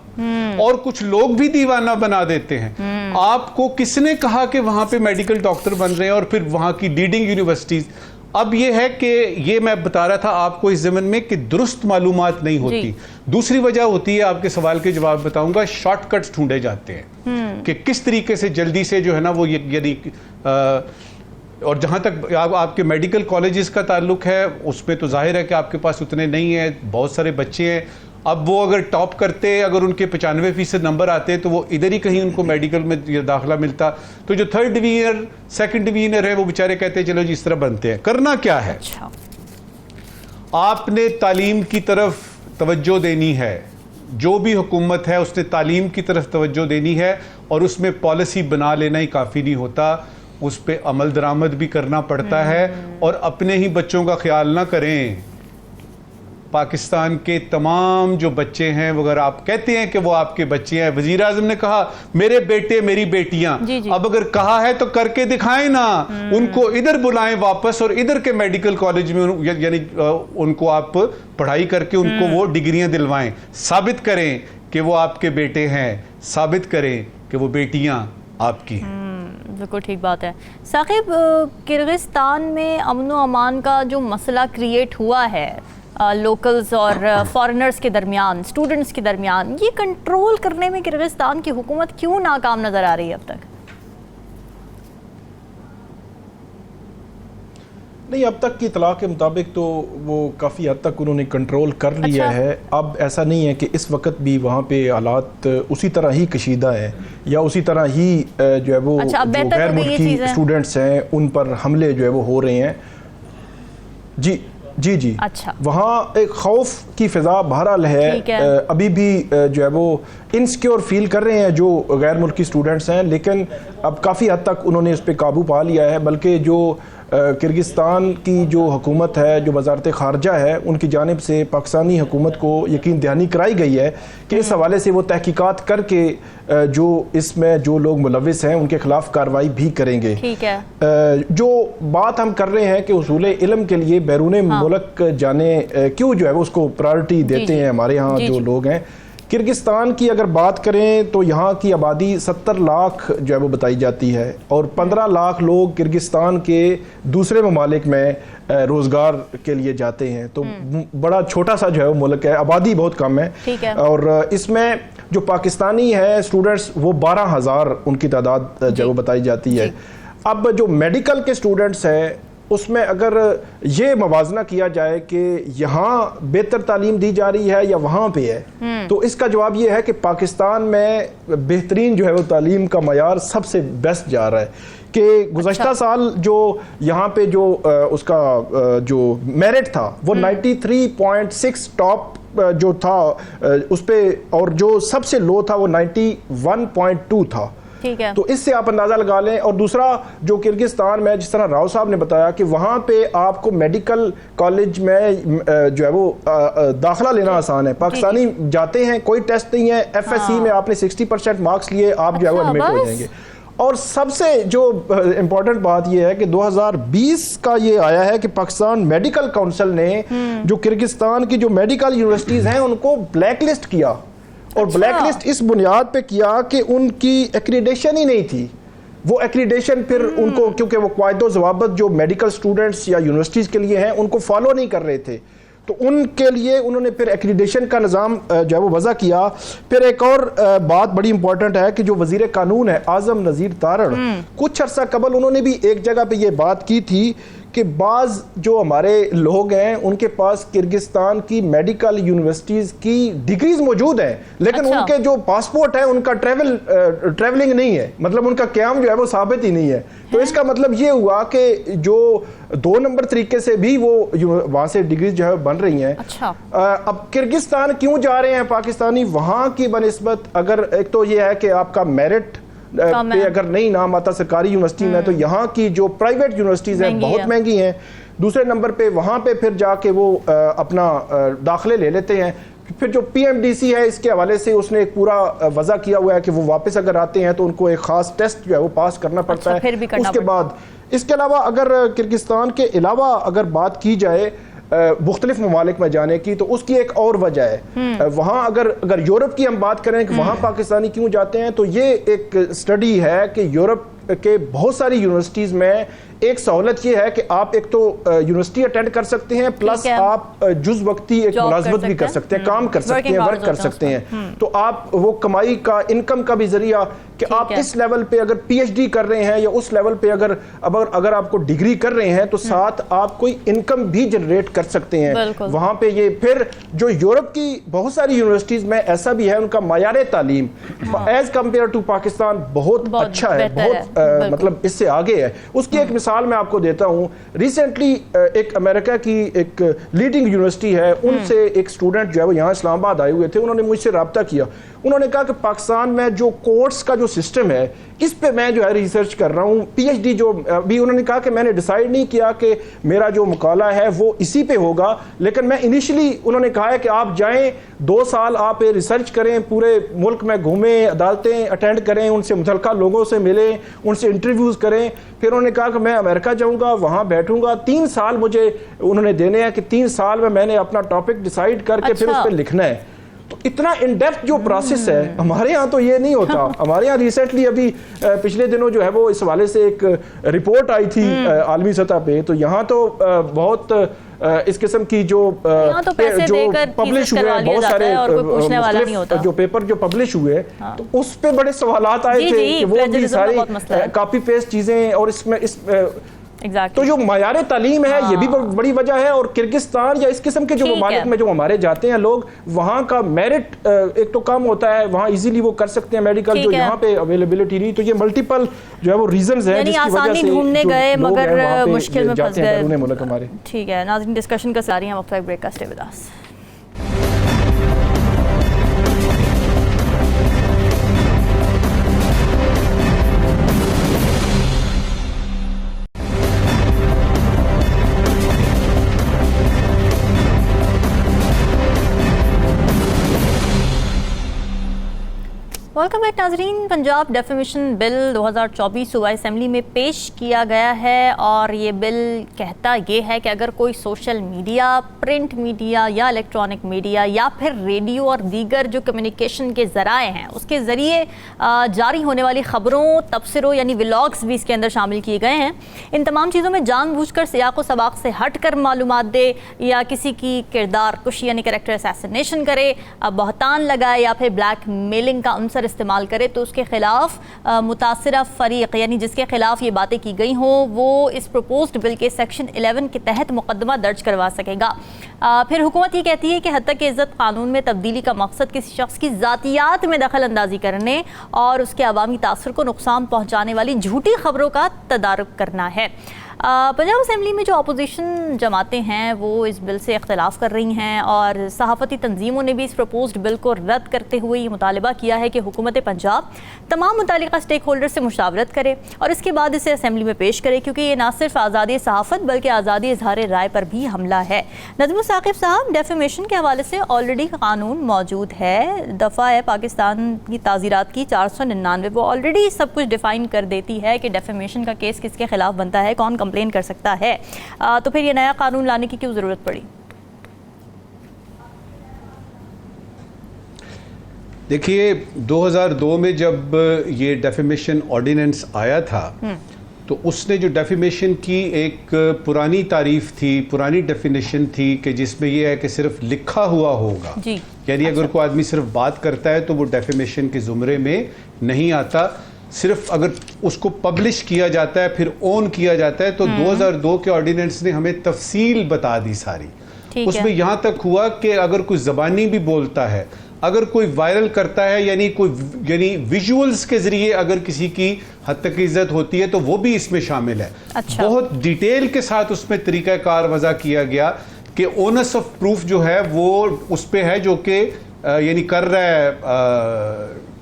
और कुछ लोग भी दीवाना बना देते हैं। आपको किसने कहा कि वहां पे मेडिकल डॉक्टर बन रहे हैं और फिर वहां की लीडिंग यूनिवर्सिटीज। अब ये है कि ये मैं बता रहा था आपको इस ज़मन में कि दुरुस्त मालूमात नहीं होती। दूसरी वजह होती है, आपके सवाल के जवाब बताऊंगा, शॉर्टकट्स ढूंढे जाते हैं कि किस तरीके से जल्दी से जो है ना वो यानी और जहाँ तक आपके मेडिकल कॉलेजेस का ताल्लुक है उसमें तो जाहिर है कि आपके पास उतने नहीं है, बहुत सारे बच्चे हैं। अब वो अगर टॉप करते, अगर उनके 95% नंबर आते तो वो इधर ही कहीं उनको मेडिकल में दाखिला मिलता। तो जो 3rd डिवीजन 2nd डिवीजनर है वो बेचारे कहते हैं चलो जी इस तरह बनते हैं। करना क्या है? अच्छा। आपने तालीम की तरफ तवज्जो देनी है, जो भी हुकूमत है उसने तालीम की तरफ तवज्जो देनी है और उसमें पॉलिसी बना लेना ही काफ़ी नहीं होता, उस पर अमल दरामद भी करना पड़ता है। और अपने ही बच्चों का ख्याल ना करें, पाकिस्तान के तमाम जो बच्चे हैं, अगर आप कहते हैं कि वो आपके बच्चे हैं, वजीर आजम ने कहा मेरे बेटे मेरी बेटियां, अब अगर कहा है तो करके दिखाएं ना, उनको इधर बुलाएं वापस और इधर के मेडिकल कॉलेज में यानी उनको आप पढ़ाई करके उनको वो डिग्रियां दिलवाएं, साबित करें कि वो आपके बेटे हैं, साबित करें कि वो बेटियां आपकी हैं। बिल्कुल ठीक बात है। साकिब, किर्गिस्तान में अमन व अमान का जो मसला क्रिएट हुआ है लोकल्स और फॉरेनर्स के दरमियान, स्टूडेंट्स के दरमियान, ये कंट्रोल करने में किर्गिस्तान की हुकूमत क्यों नाकाम नज़र आ रही है अब तक? नहीं, अब तक की इतला के मुताबिक तो वो काफ़ी हद तक उन्होंने कंट्रोल कर लिया है। अब ऐसा नहीं है कि इस वक्त भी वहाँ पे हालात उसी तरह ही कशीदा है या उसी तरह ही जो है वो जो गैर मुल्की स्टूडेंट्स हैं उन पर हमले जो है वो हो रहे हैं। जी। अच्छा। वहाँ एक खौफ की फिजा बहरहाल है। अभी भी जो है वो इनसिक्योर फील कर रहे हैं जो गैर मुल्की स्टूडेंट्स हैं, लेकिन अब काफ़ी हद तक उन्होंने इस पर काबू पा लिया है। बल्कि जो किर्गिस्तान की जो हुकूमत है, जो वजारत ख़ारजा है, उनकी जानिब से पाकिस्तानी हुकूमत को यकीन दहानी कराई गई है कि इस हवाले से वो तहकीकात करके जो इसमें जो लोग मुलविस हैं उनके खिलाफ कार्रवाई भी करेंगे। ठीक है। जो बात हम कर रहे हैं कि उसूल इल्म के लिए बैरून मुल्क जाने क्यों जो है वो उसको प्रायोरिटी देते हैं हमारे यहाँ जो लोग हैं। किर्गिस्तान की अगर बात करें तो यहाँ की आबादी 70 लाख जो है वो बताई जाती है और 15 लाख लोग किर्गिस्तान के दूसरे ममालिक में रोज़गार के लिए जाते हैं। तो बड़ा छोटा सा जो है वो मुल्क है, आबादी बहुत कम है। और इसमें जो पाकिस्तानी है स्टूडेंट्स वो 12,000 उनकी तादाद जो है वो बताई जाती है। अब जो मेडिकल के स्टूडेंट्स हैं उसमें अगर ये मवाजना किया जाए कि यहाँ बेहतर तालीम दी जा रही है या वहाँ पे है, तो इसका जवाब ये है कि पाकिस्तान में बेहतरीन जो है वो तालीम का मयार सबसे बेस्ट जा रहा है। कि गुज़श्ता साल जो यहाँ पे जो उसका जो मेरिट था वो 93.6 टॉप जो था उस पर, और जो सबसे लो था वो 91.2 था। ठीक है। तो इससे आप अंदाजा लगा लें। और दूसरा जो किर्गिस्तान में, जिस तरह राव साहब ने बताया कि वहाँ पे आपको मेडिकल कॉलेज में जो है वो दाखिला लेना आसान है। पाकिस्तानी जाते हैं, कोई टेस्ट नहीं है, FSC में आपने 60% मार्क्स लिए, आप जो है वो एडमिट हो जाएंगे। और सबसे जो इम्पोर्टेंट बात यह है कि 2020 का ये आया है कि पाकिस्तान मेडिकल काउंसिल ने जो किर्गिस्तान की जो मेडिकल यूनिवर्सिटीज़ हैं उनको ब्लैक लिस्ट किया। और ब्लैक लिस्ट इस बुनियाद पे किया कि उनकी एक्रीडेशन ही नहीं थी। वो एक्रीडेशन फिर उनको, क्योंकि वो कायदो ज़वाबत जो मेडिकल स्टूडेंट्स या यूनिवर्सिटीज़ के लिए हैं उनको फॉलो नहीं कर रहे थे, तो उनके लिए उन्होंने फिर एक्रीडेशन का निज़ाम जो है वो वज़ा किया। फिर एक और बात बड़ी इंपॉर्टेंट है कि जो वज़ीर कानून है आज़म नज़ीर तारड़, कुछ अर्सा कबल उन्होंने भी एक जगह पे ये बात की थी कि बाज़ जो हमारे लोग हैं उनके पास किर्गिस्तान की मेडिकल यूनिवर्सिटीज़ की डिग्रीज मौजूद हैं, लेकिन अच्छा। उनके जो पासपोर्ट है उनका ट्रैवलिंग नहीं है, मतलब उनका क़याम जो है वो साबित ही नहीं है। तो इसका मतलब ये हुआ कि जो 2 नंबर तरीके से भी वो वहाँ से डिग्रीज जो है बन रही हैं। अच्छा। अब किर्गिस्तान क्यों जा रहे हैं पाकिस्तानी वहाँ की बनस्बत? अगर एक तो ये है कि आपका मेरिट पे अगर नहीं नाम आता सरकारी यूनिवर्सिटी में, तो यहाँ की जो प्राइवेट यूनिवर्सिटीज़ हैं बहुत महंगी हैं। दूसरे नंबर पे वहाँ पे फिर जाके वो अपना दाखिले ले लेते हैं। फिर जो PMDC है इसके हवाले से उसने एक पूरा वज़ा किया हुआ है कि वो वापस अगर आते हैं तो उनको एक ख़ास टेस्ट जो है वो पास करना पड़ता है। फिर भी करना उसके बाद इसके अलावा अगर किर्गिस्तान के अलावा अगर बात की जाए मुख्तलिफ ममालिक में जाने की, तो उसकी एक और वजह है। वहाँ अगर यूरोप की हम बात करें कि वहाँ पाकिस्तानी क्यों जाते हैं, तो ये एक स्टडी है कि यूरोप के बहुत सारी यूनिवर्सिटीज़ में एक सहूलत ये है कि आप एक तो यूनिवर्सिटी अटेंड कर सकते हैं, प्लस आप जुज़ वक्ती एक मुलाजमत भी कर सकते हैं, काम कर सकते हैं, वर्क कर सकते हैं। तो आप वो कमाई का, इनकम का भी जरिया कि आप इस लेवल पे अगर PhD कर रहे हैं या उस लेवल पे अगर आपको डिग्री कर रहे हैं तो साथ आप कोई इनकम भी जनरेट कर सकते हैं वहाँ पे। ये फिर जो यूरोप की बहुत सारी यूनिवर्सिटीज़ में ऐसा भी है, उनका मयार तालीम एज कम्पेयर टू पाकिस्तान बहुत अच्छा है, बहुत मतलब इससे आगे है। उसकी एक मिसाल मैं आपको देता हूँ। रिसेंटली एक अमेरिका की एक लीडिंग यूनिवर्सिटी है, उनसे एक स्टूडेंट जो है वो यहाँ इस्लामाबाद आए हुए थे, उन्होंने मुझसे रब्ता किया। उन्होंने कहा कि पाकिस्तान में जो कोर्स का जो सिस्टम है इस पे मैं जो है रिसर्च कर रहा हूँ, PhD जो भी उन्होंने कहा कि मैंने डिसाइड नहीं किया कि मेरा जो मुकाला है वो इसी पे होगा, लेकिन मैं इनिशियली उन्होंने कहा है कि आप जाएं 2 साल आप रिसर्च करें, पूरे मुल्क में घूमें, अदालतें अटेंड करें, उनसे मुतल्लिका लोगों से मिलें, उनसे इंटरव्यूज़ करें। फिर उन्होंने कहा कि मैं अमेरिका जाऊँगा, वहाँ बैठूँगा, 3 साल मुझे उन्होंने देने हैं कि 3 साल में मैंने अपना टॉपिक डिसाइड करके फिर उस पर लिखना है। तो इतना इन डेप्थ जो प्रोसेस है, हमारे यहाँ तो ये नहीं होता। हमारे यहाँ रिसेंटली अभी पिछले दिनों जो है वो इस हवाले से एक रिपोर्ट आई थी आलमी सतह पे, तो यहाँ तो बहुत इस किस्म की जो पब्लिश हुए हैं बहुत सारे जो पेपर जो पब्लिश हुए, तो उस पे बड़े सवालात आए थे कि वो भी सारी कॉपी पेस्ट चीजें, और इसमें तो जो मयार तालीम है ये भी बड़ी वजह है। और किर्गिस्तान या इस किस्म के जो ममालिक में जो हमारे जाते हैं लोग, वहाँ का मेरिट एक तो कम होता है, वहाँ इजीली वो कर सकते हैं मेडिकल, जो यहाँ पे अवेलेबिलिटी नहीं। तो ये मल्टीपल जो है वो रीजंस हैं जिसकी वजह से ढूंढने गए मगर मुश्किल में फंस गए मुल्क हमारे। ठीक है नाज़रीन, डिस्कशन का सारी हैं, वक्त ब्रेक का, stay with us. Welcome back नाजरीन। पंजाब डेफेमेशन बिल 2024 सूबा असेंबली में पेश किया गया है और ये बिल कहता ये है कि अगर कोई सोशल मीडिया, प्रिंट मीडिया या इलेक्ट्रॉनिक मीडिया या फिर रेडियो और दीगर जो कम्युनिकेशन के ज़राए हैं उसके ज़रिए जारी होने वाली ख़बरों, तबसरों यानी व्लॉग्स भी इसके अंदर शामिल किए गए हैं। इन तमाम चीज़ों में जानबूझकर सियाक़ व सबाक़ से हट कर मालूमात दे या किसी की किरदार कुशी यानी कैरेक्टर असैसिनेशन करे, बहतान लगाए या फिर ब्लैक मेलिंग का अंसर इस्तेमाल करे, तो उसके खिलाफ मुतासिरा फरीक यानी जिसके खिलाफ ये बातें की गई हों वो इस प्रपोज्ड बिल के सेक्शन 11 के तहत मुकदमा दर्ज करवा सकेगा। फिर हुकूमत ये कहती है कि हद तक इज़्ज़त कानून में तब्दीली का मकसद किसी शख्स की ज़ातियात में दखल अंदाजी करने और उसके अवामी तासुर को नुकसान पहुँचाने वाली झूठी खबरों का तदारुक करना है। पंजाब असेंबली में जो अपोजिशन जमातें हैं वो इस बिल से इख्तलाफ कर रही हैं और सहाफ़ती तंजीमों ने भी इस प्रपोज्ड बिल को रद्द करते हुए ये मुतालबा किया है कि हुकूमत पंजाब तमाम मुतालिका स्टेक होल्डर से मुशावरत करे और इसके बाद इसे असेंबली में पेश करे, क्योंकि ये ना सिर्फ आज़ादी सहाफ़त बल्कि आज़ादी इजहार राय पर भी हमला है। नज़मुल साकिब साहब, डेफेमेशन के हवाले से ऑलरेडी कानून मौजूद है, दफ़ा है पाकिस्तान की ताज़ीरात की 499, वो ऑलरेडी सब कुछ डिफ़ाइन कर देती है कि डेफेमेशन का केस किसके खिलाफ बनता है, कौन कंप्लेन कर सकता है। तो फिर ये नया कानून लाने की क्यों ज़रूरत पड़ी? देखिए 2002 में जब ये डेफेमेशन ऑर्डिनेंस आया था तो उसने जो डेफेमेशन की एक पुरानी तारीफ थी, पुरानी डेफिनेशन थी कि जिसमें ये है कि सिर्फ लिखा हुआ होगा, यानी अगर कोई आदमी सिर्फ बात करता है तो वो डेफेमेशन के ज़ुमरे में नहीं आता। सिर्फ अगर उसको पब्लिश किया जाता है फिर ऑन किया जाता है, तो 2002 के ऑर्डिनेंस ने हमें तफसील बता दी सारी। उसमें यहाँ तक हुआ कि अगर कोई ज़बानी भी बोलता है, अगर कोई वायरल करता है, यानी विजुअल्स के जरिए अगर किसी की हद तक इज्जत होती है, तो वो भी इसमें शामिल है। अच्छा। बहुत डिटेल के साथ उसमें तरीक़ाकार वज़ा किया गया कि ओनस ऑफ प्रूफ जो है वो उस पे है, जो कि यानी कर रहा है,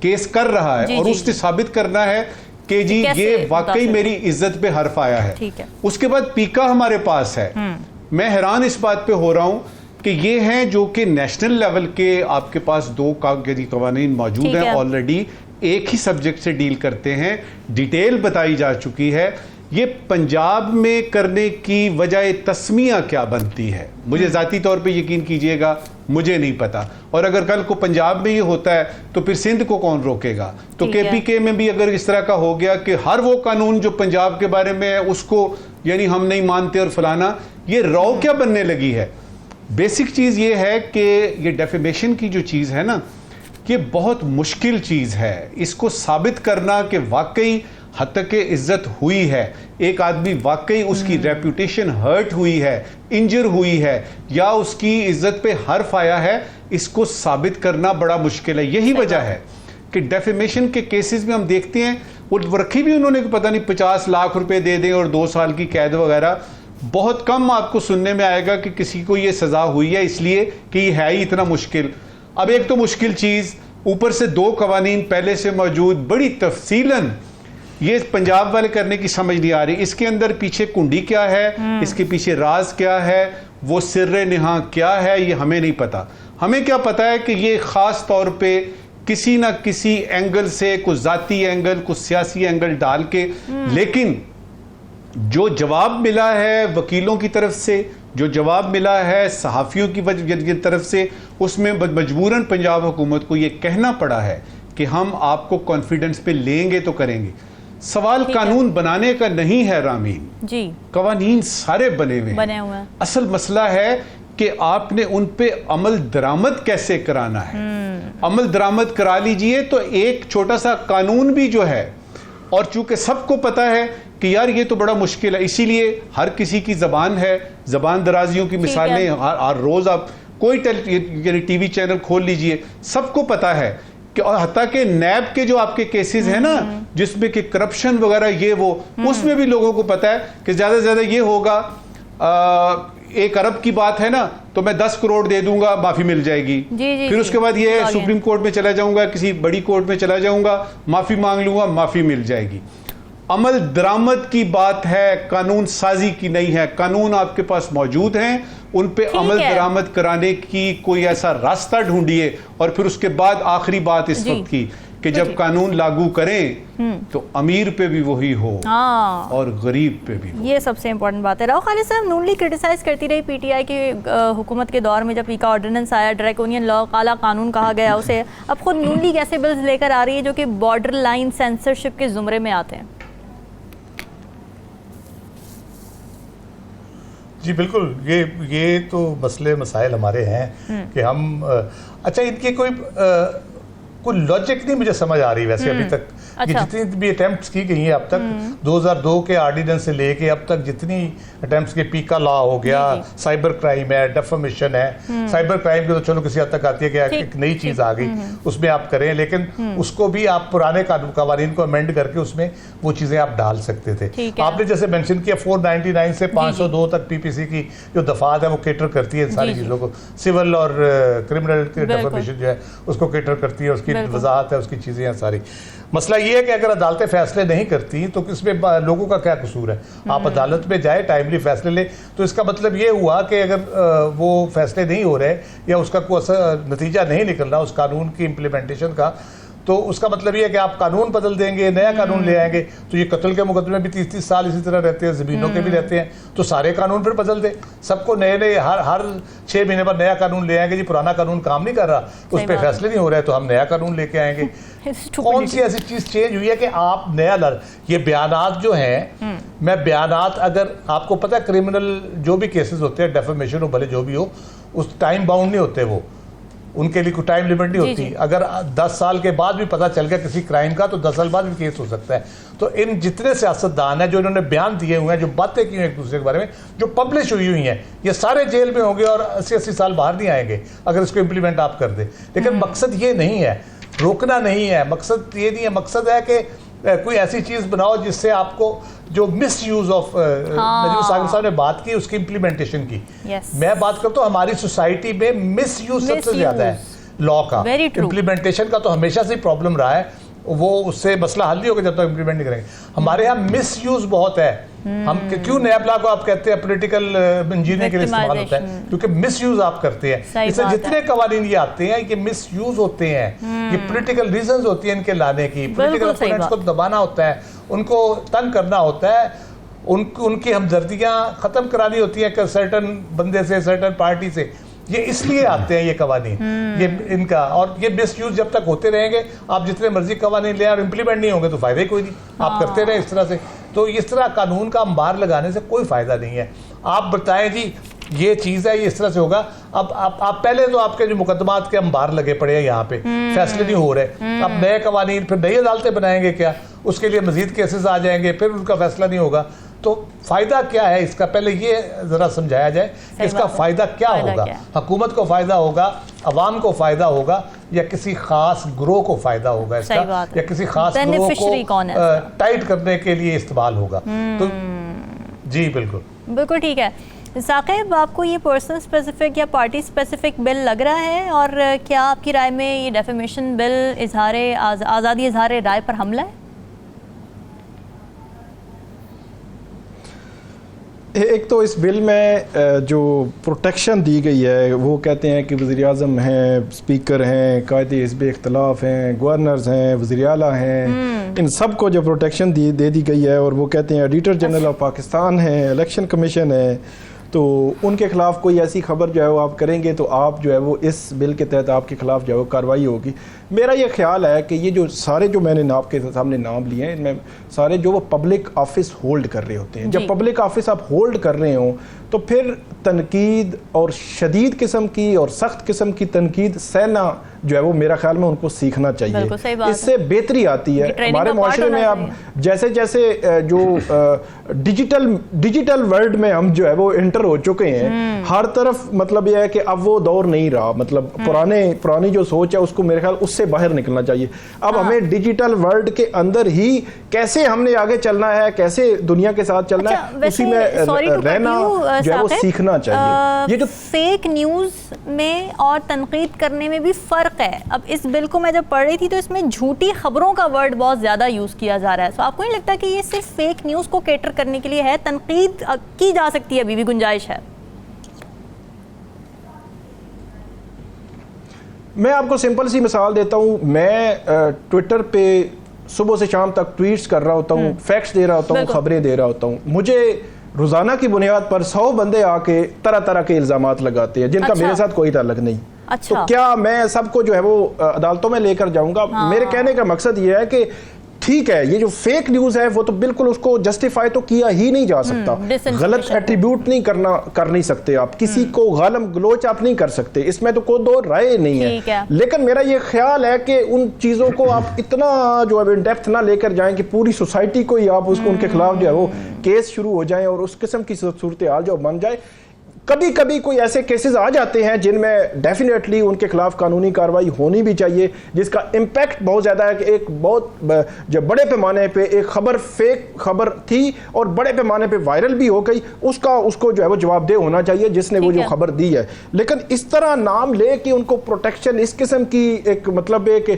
केस कर रहा है, और उसने साबित करना है कि जी ये वाकई मेरी इज्जत पे हर्फ आया है। उसके बाद पीका हमारे पास है। मैं हैरान इस बात पे हो रहा हूं कि ये हैं जो कि नेशनल लेवल के आपके पास 2 कवानीन मौजूद हैं ऑलरेडी, एक ही सब्जेक्ट से डील करते हैं, डिटेल बताई जा चुकी है। ये पंजाब में करने की वजह तस्मिया क्या बनती है, मुझे ज़ाती तौर पे यकीन कीजिएगा मुझे नहीं पता। और अगर कल को पंजाब में ये होता है तो फिर सिंध को कौन रोकेगा? तो KPK में भी अगर इस तरह का हो गया कि हर वो कानून जो पंजाब के बारे में है उसको यानी हम नहीं मानते और फलाना, ये रौ क्या बनने लगी है? बेसिक चीज़ ये है कि ये डेफेमेशन की जो चीज़ है ना, ये बहुत मुश्किल चीज़ है। इसको साबित करना कि वाकई हद तक इज्जत हुई है, एक आदमी वाकई उसकी रेपुटेशन हर्ट हुई है, इंजर हुई है, या उसकी इज्जत पे हर्फ आया है, इसको साबित करना बड़ा मुश्किल है। यही वजह है कि डेफेमेशन के केसेस में हम देखते हैं वो रखी भी उन्होंने पता नहीं 50 लाख रुपए दे दें और 2 साल की कैद वगैरह, बहुत कम आपको सुनने में आएगा कि किसी को ये सजा हुई है, इसलिए कि ये है ही इतना मुश्किल। अब एक तो मुश्किल चीज़, ऊपर से 2 कवानीन पहले से मौजूद, बड़ी तफसीलन ये पंजाब वाले करने की समझ नहीं आ रही। इसके अंदर पीछे कुंडी क्या है, इसके पीछे राज क्या है, वो सिर्रे निहा क्या है, ये हमें नहीं पता। हमें क्या पता है कि ये ख़ास तौर पे किसी ना किसी एंगल से, कुछ ज़ाती एंगल, कुछ सियासी एंगल डाल के, लेकिन जो जवाब मिला है वकीलों की तरफ से, जो जवाब मिला है सहाफ़ियों की तरफ से, उसमें मजबूरन पंजाब हुकूमत को ये कहना पड़ा है कि हम आपको कॉन्फिडेंस पे लेंगे तो करेंगे। सवाल कानून बनाने का नहीं है रामीन जी, कवानीन सारे बने हुए हैं। असल मसला है कि आपने उन पे अमल दरामद कैसे कराना है। अमल दरामद करा लीजिए तो एक छोटा सा कानून भी जो है, और चूंकि सबको पता है कि यार ये तो बड़ा मुश्किल है, इसीलिए हर किसी की जबान है, जबान दराजियों की मिसालें हर रोज आप कोई टीवी चैनल खोल लीजिए, सबको पता है कि, और हत्ता के नैब के जो आपके केसेस हैं ना, जिसमें कि करप्शन वगैरह ये वो, उसमें भी लोगों को पता है कि ज्यादा से ज्यादा ये होगा 1 अरब की बात है ना, तो मैं 10 करोड़ दे दूंगा, माफी मिल जाएगी। फिर उसके बाद ये सुप्रीम कोर्ट में चला जाऊंगा, किसी बड़ी कोर्ट में चला जाऊंगा, माफी मांग लूंगा, माफी मिल जाएगी। अमल दरामद की बात है, कानून साजी की नहीं है। कानून आपके पास मौजूद हैं, उन पे अमल दरामद कराने की कोई ऐसा रास्ता ढूंढिए। और फिर उसके बाद आखिरी बात इस वक्त की कि जब कानून लागू करें तो अमीर पे भी वही हो और गरीब पे भी हो। ये सबसे इम्पोर्टेंट बात है। राव खालिद साहब, नून लीग क्रिटिसाइज करती रही PTI की हुकूमत के दौर में, जब पीका ऑर्डिनेंस आया, ड्रैकोनियन लॉ, काला कानून कहा गया उसे। अब खुद नून लीग ऐसे बिल्स लेकर आ रही है जो कि बॉर्डर लाइन सेंसरशिप के जुमरे में आते हैं। जी बिल्कुल, ये तो मसले मसाइल हमारे हैं कि हम अच्छा, इनके कोई लॉजिक नहीं मुझे समझ आ रही वैसे अभी तक। अच्छा। जितनी भी अटेम्प्ट्स की गई हैं अब तक, 2002 के ऑर्डिनेंस से लेके अब तक जितनी अटेम्प्ट्स के, पीका लॉ हो गया, साइबर क्राइम है, डेफेमेशन है। साइबर क्राइम की तो चलो किसी हद तक आती है कि एक नई चीज़ आ गई, उसमें आप करें, लेकिन उसको भी आप पुराने कानून को अमेंड करके उसमें वो चीज़ें आप डाल सकते थे। आपने जैसे मेंशन किया 499 से 502 तक PPC की जो दफात है वो केटर करती है इन सारी चीज़ों को। सिविल और क्रिमिनल डेफेमेशन जो है उसको केटर करती है, उसकी वजाहत है, उसकी चीज़ें हैं सारी। मसला ये है कि अगर अदालतें फैसले नहीं करती तो इसमें लोगों का क्या कसूर है? आप अदालत में जाए, टाइमली फैसले ले, तो इसका मतलब ये हुआ कि अगर वो फैसले नहीं हो रहे या उसका कोई नतीजा नहीं निकल रहा उस कानून की इम्प्लीमेंटेशन का, तो उसका मतलब ये है कि आप कानून बदल देंगे, नया कानून ले आएंगे। तो ये कत्ल के मुकदमे भी 30-30 साल इसी तरह रहते हैं, ज़मीनों के भी रहते हैं, तो सारे कानून फिर बदल दें, सबको नए हर 6 महीने पर नया कानून ले आएंगे। जी पुराना कानून काम नहीं कर रहा, उस पर फैसले नहीं हो रहे, तो हम नया कानून लेके आएंगे। कौन सी ऐसी चीज़ चेंज हुई है कि आप नया ये बयानात जो हैं, मैं बयानात, अगर आपको पता है क्रिमिनल जो भी केसेस होते हैं, डेफेमेशन हो भले जो भी हो, उस टाइम बाउंड नहीं होते, उनके लिए कोई टाइम लिमिट नहीं होती। अगर 10 साल के बाद भी पता चल गया किसी क्राइम का तो 10 साल बाद भी केस हो सकता है। तो इन जितने सियासतदान हैं जो इन्होंने बयान दिए हुए हैं, जो बातें की हुई एक दूसरे के बारे में, जो पब्लिश हुई हैं, ये सारे जेल में होंगे और 80-80 साल बाहर नहीं आएंगे अगर इसको इम्प्लीमेंट आप कर दें। लेकिन मकसद ये नहीं है, रोकना नहीं है, मकसद ये नहीं है। मकसद है कि कोई ऐसी चीज़ बनाओ जिससे आपको जो misuse of Najeeb Saqib sahab ने बात की उसकी इम्प्लीमेंटेशन की। मैं बात करता हूँ हमारी सोसाइटी में मिस यूज सबसे ज़्यादा है लॉ का। इम्प्लीमेंटेशन का तो हमेशा से प्रॉब्लम रहा है, वो उससे मसला हल नहीं होगा जब तक इम्प्लीमेंट नहीं करेंगे। हमारे यहाँ मिस यूज बहुत है। हम क्यों नैब लॉ को आप कहते हैं पॉलिटिकल इंजीनियरिंग के लिए इस्तेमाल होता है, क्योंकि मिस यूज आप करते हैं। इससे जितने कवानीन ये आते हैं ये मिस यूज होते हैं, ये पॉलिटिकल रीजंस होती हैं इनके लाने की। पॉलिटिकल अपोनेंट्स को दबाना होता है, उनको तंग करना होता है, उनकी हमदर्दियाँ ख़त्म करानी होती हैं सर्टन बंदे से, सर्टन पार्टी से। ये इसलिए आते हैं ये कवानीन, ये इनका। और ये मिस यूज जब तक होते रहेंगे, आप जितने मर्जी कवानीन ले और इम्प्लीमेंट नहीं होंगे तो फ़ायदा ही कोई नहीं। आप करते रहे इस तरह से, तो इस तरह कानून का अंबार लगाने से कोई फ़ायदा नहीं है। आप बताएं जी ये चीज़ है, ये इस तरह से होगा। अब आप पहले तो आपके जो मुकदमात के अंबार लगे पड़े हैं यहाँ पे, फैसले नहीं हो रहे। अब नए कवानीन, फिर नई अदालतें बनाएंगे क्या? उसके लिए मजीद केसेस आ जाएंगे, फिर उनका फैसला नहीं होगा। तो फ़ायदा क्या है इसका? पहले ये ज़रा समझाया जाए कि इसका फ़ायदा क्या होगा। हुकूमत को फ़ायदा होगा, अवाम को फ़ायदा होगा, या किसी ख़ास ग्रोह को फ़ायदा होगा इसका, या किसी ख़ास ग्रोह को टाइट करने के लिए इस्तेमाल होगा। तो जी बिल्कुल ठीक है। साकिब, आपको ये पर्सन स्पेसिफिक या पार्टी स्पेसिफिक बिल लग रहा है, और क्या आपकी राय में ये डेफेमेशन बिल आज़ादी इज़हार राय पर हमला है? एक तो इस बिल में जो प्रोटेक्शन दी गई है, वो कहते हैं कि वज़ीर आज़म हैं, स्पीकर हैं, कायदे हिज़्ब इख्तिलाफ हैं, गवर्नर्स हैं, वज़ीर आला हैं, इन सब को जो प्रोटेक्शन दे दी गई है। और वो कहते हैं एडिटर जनरल ऑफ पाकिस्तान है, इलेक्शन कमीशन है, तो उनके ख़िलाफ़ कोई ऐसी खबर जो है वो आप करेंगे तो आप जो है वो इस बिल के तहत आपके ख़िलाफ़ जो है वो कार्रवाई होगी। मेरा ये ख्याल है कि ये जो सारे जो मैंने आपके सामने नाम लिए हैं, इनमें सारे जो वो पब्लिक ऑफिस होल्ड कर रहे होते हैं। जब पब्लिक ऑफिस आप होल्ड कर रहे हो तो फिर तनकीद और शदीद किस्म की और सख्त किस्म की तनकीद सहना जो है वो मेरा ख्याल में उनको सीखना चाहिए। इससे बेहतरी आती है हमारे माशरे में। अब जैसे जैसे जो डिजिटल वर्ल्ड में हम जो है वो इंटर हो चुके हैं, हर तरफ मतलब यह है कि अब वो दौर नहीं रहा। मतलब पुरानी जो सोच है उसको मेरे ख्याल उससे बाहर निकलना चाहिए। अब हमें डिजिटल वर्ल्ड के अंदर ही कैसे हमने आगे चलना है, कैसे दुनिया के साथ चलना है, उसी में रहना जो है वो सीखना चाहिए। ये जो फेक न्यूज़ में और तनकीद करने में भी फ़र्क है। अब इस बिल को मैं जब पढ़ रही थी तो इसमें झूठी खबरों का वर्ड बहुत ज़्यादा यूज़ किया जा रहा है। तो आपको नहीं लगता कि ये सिर्फ फेक न्यूज़ को कैटर करने के लिए है? तनकीद की जा सकती है, अभी भी गुंजाइश है। मैं आपको सिंपल सी मिसाल देता हूँ। मैं ट्विटर पे सुबह से शाम तक ट्वीट्स कर रहा होता हूँ, फैक्ट्स दे रहा होता हूँ, खबरें दे रहा होता हूँ। मुझे रोज़ाना की बुनियाद पर 100 बंदे आके तरह तरह के इल्ज़ामात लगाते हैं जिनका मेरे साथ कोई ताल्लुक नहीं। तो क्या मैं सबको जो है वो अदालतों में लेकर जाऊंगा? मेरे कहने का मकसद ये है कि ठीक है, ये जो फेक न्यूज़ है वो तो बिल्कुल उसको जस्टिफाई तो किया ही नहीं जा सकता। गलत एट्रीब्यूट नहीं कर नहीं सकते आप, किसी को गालम गलोच आप नहीं कर सकते, इसमें तो कोई दो राय नहीं है। लेकिन मेरा ये ख्याल है कि उन चीज़ों को आप इतना जो है इन डेप्थ ना लेकर जाएं कि पूरी सोसाइटी को ही आप उसको उनके खिलाफ जो है वो केस शुरू हो जाए और उस किस्म की सूरत हाल जो बन जाए। कभी कभी कोई ऐसे केसेस आ जाते हैं जिनमें डेफिनेटली उनके खिलाफ कानूनी कार्रवाई होनी भी चाहिए, जिसका इम्पैक्ट बहुत ज़्यादा है कि एक बहुत जब बड़े पैमाने पे एक खबर फेक खबर थी और बड़े पैमाने पे वायरल भी हो गई, उसको जो है वो जवाबदेह होना चाहिए जिसने वो जो खबर दी है। लेकिन इस तरह नाम ले कि उनको प्रोटेक्शन इस किस्म की एक मतलब एक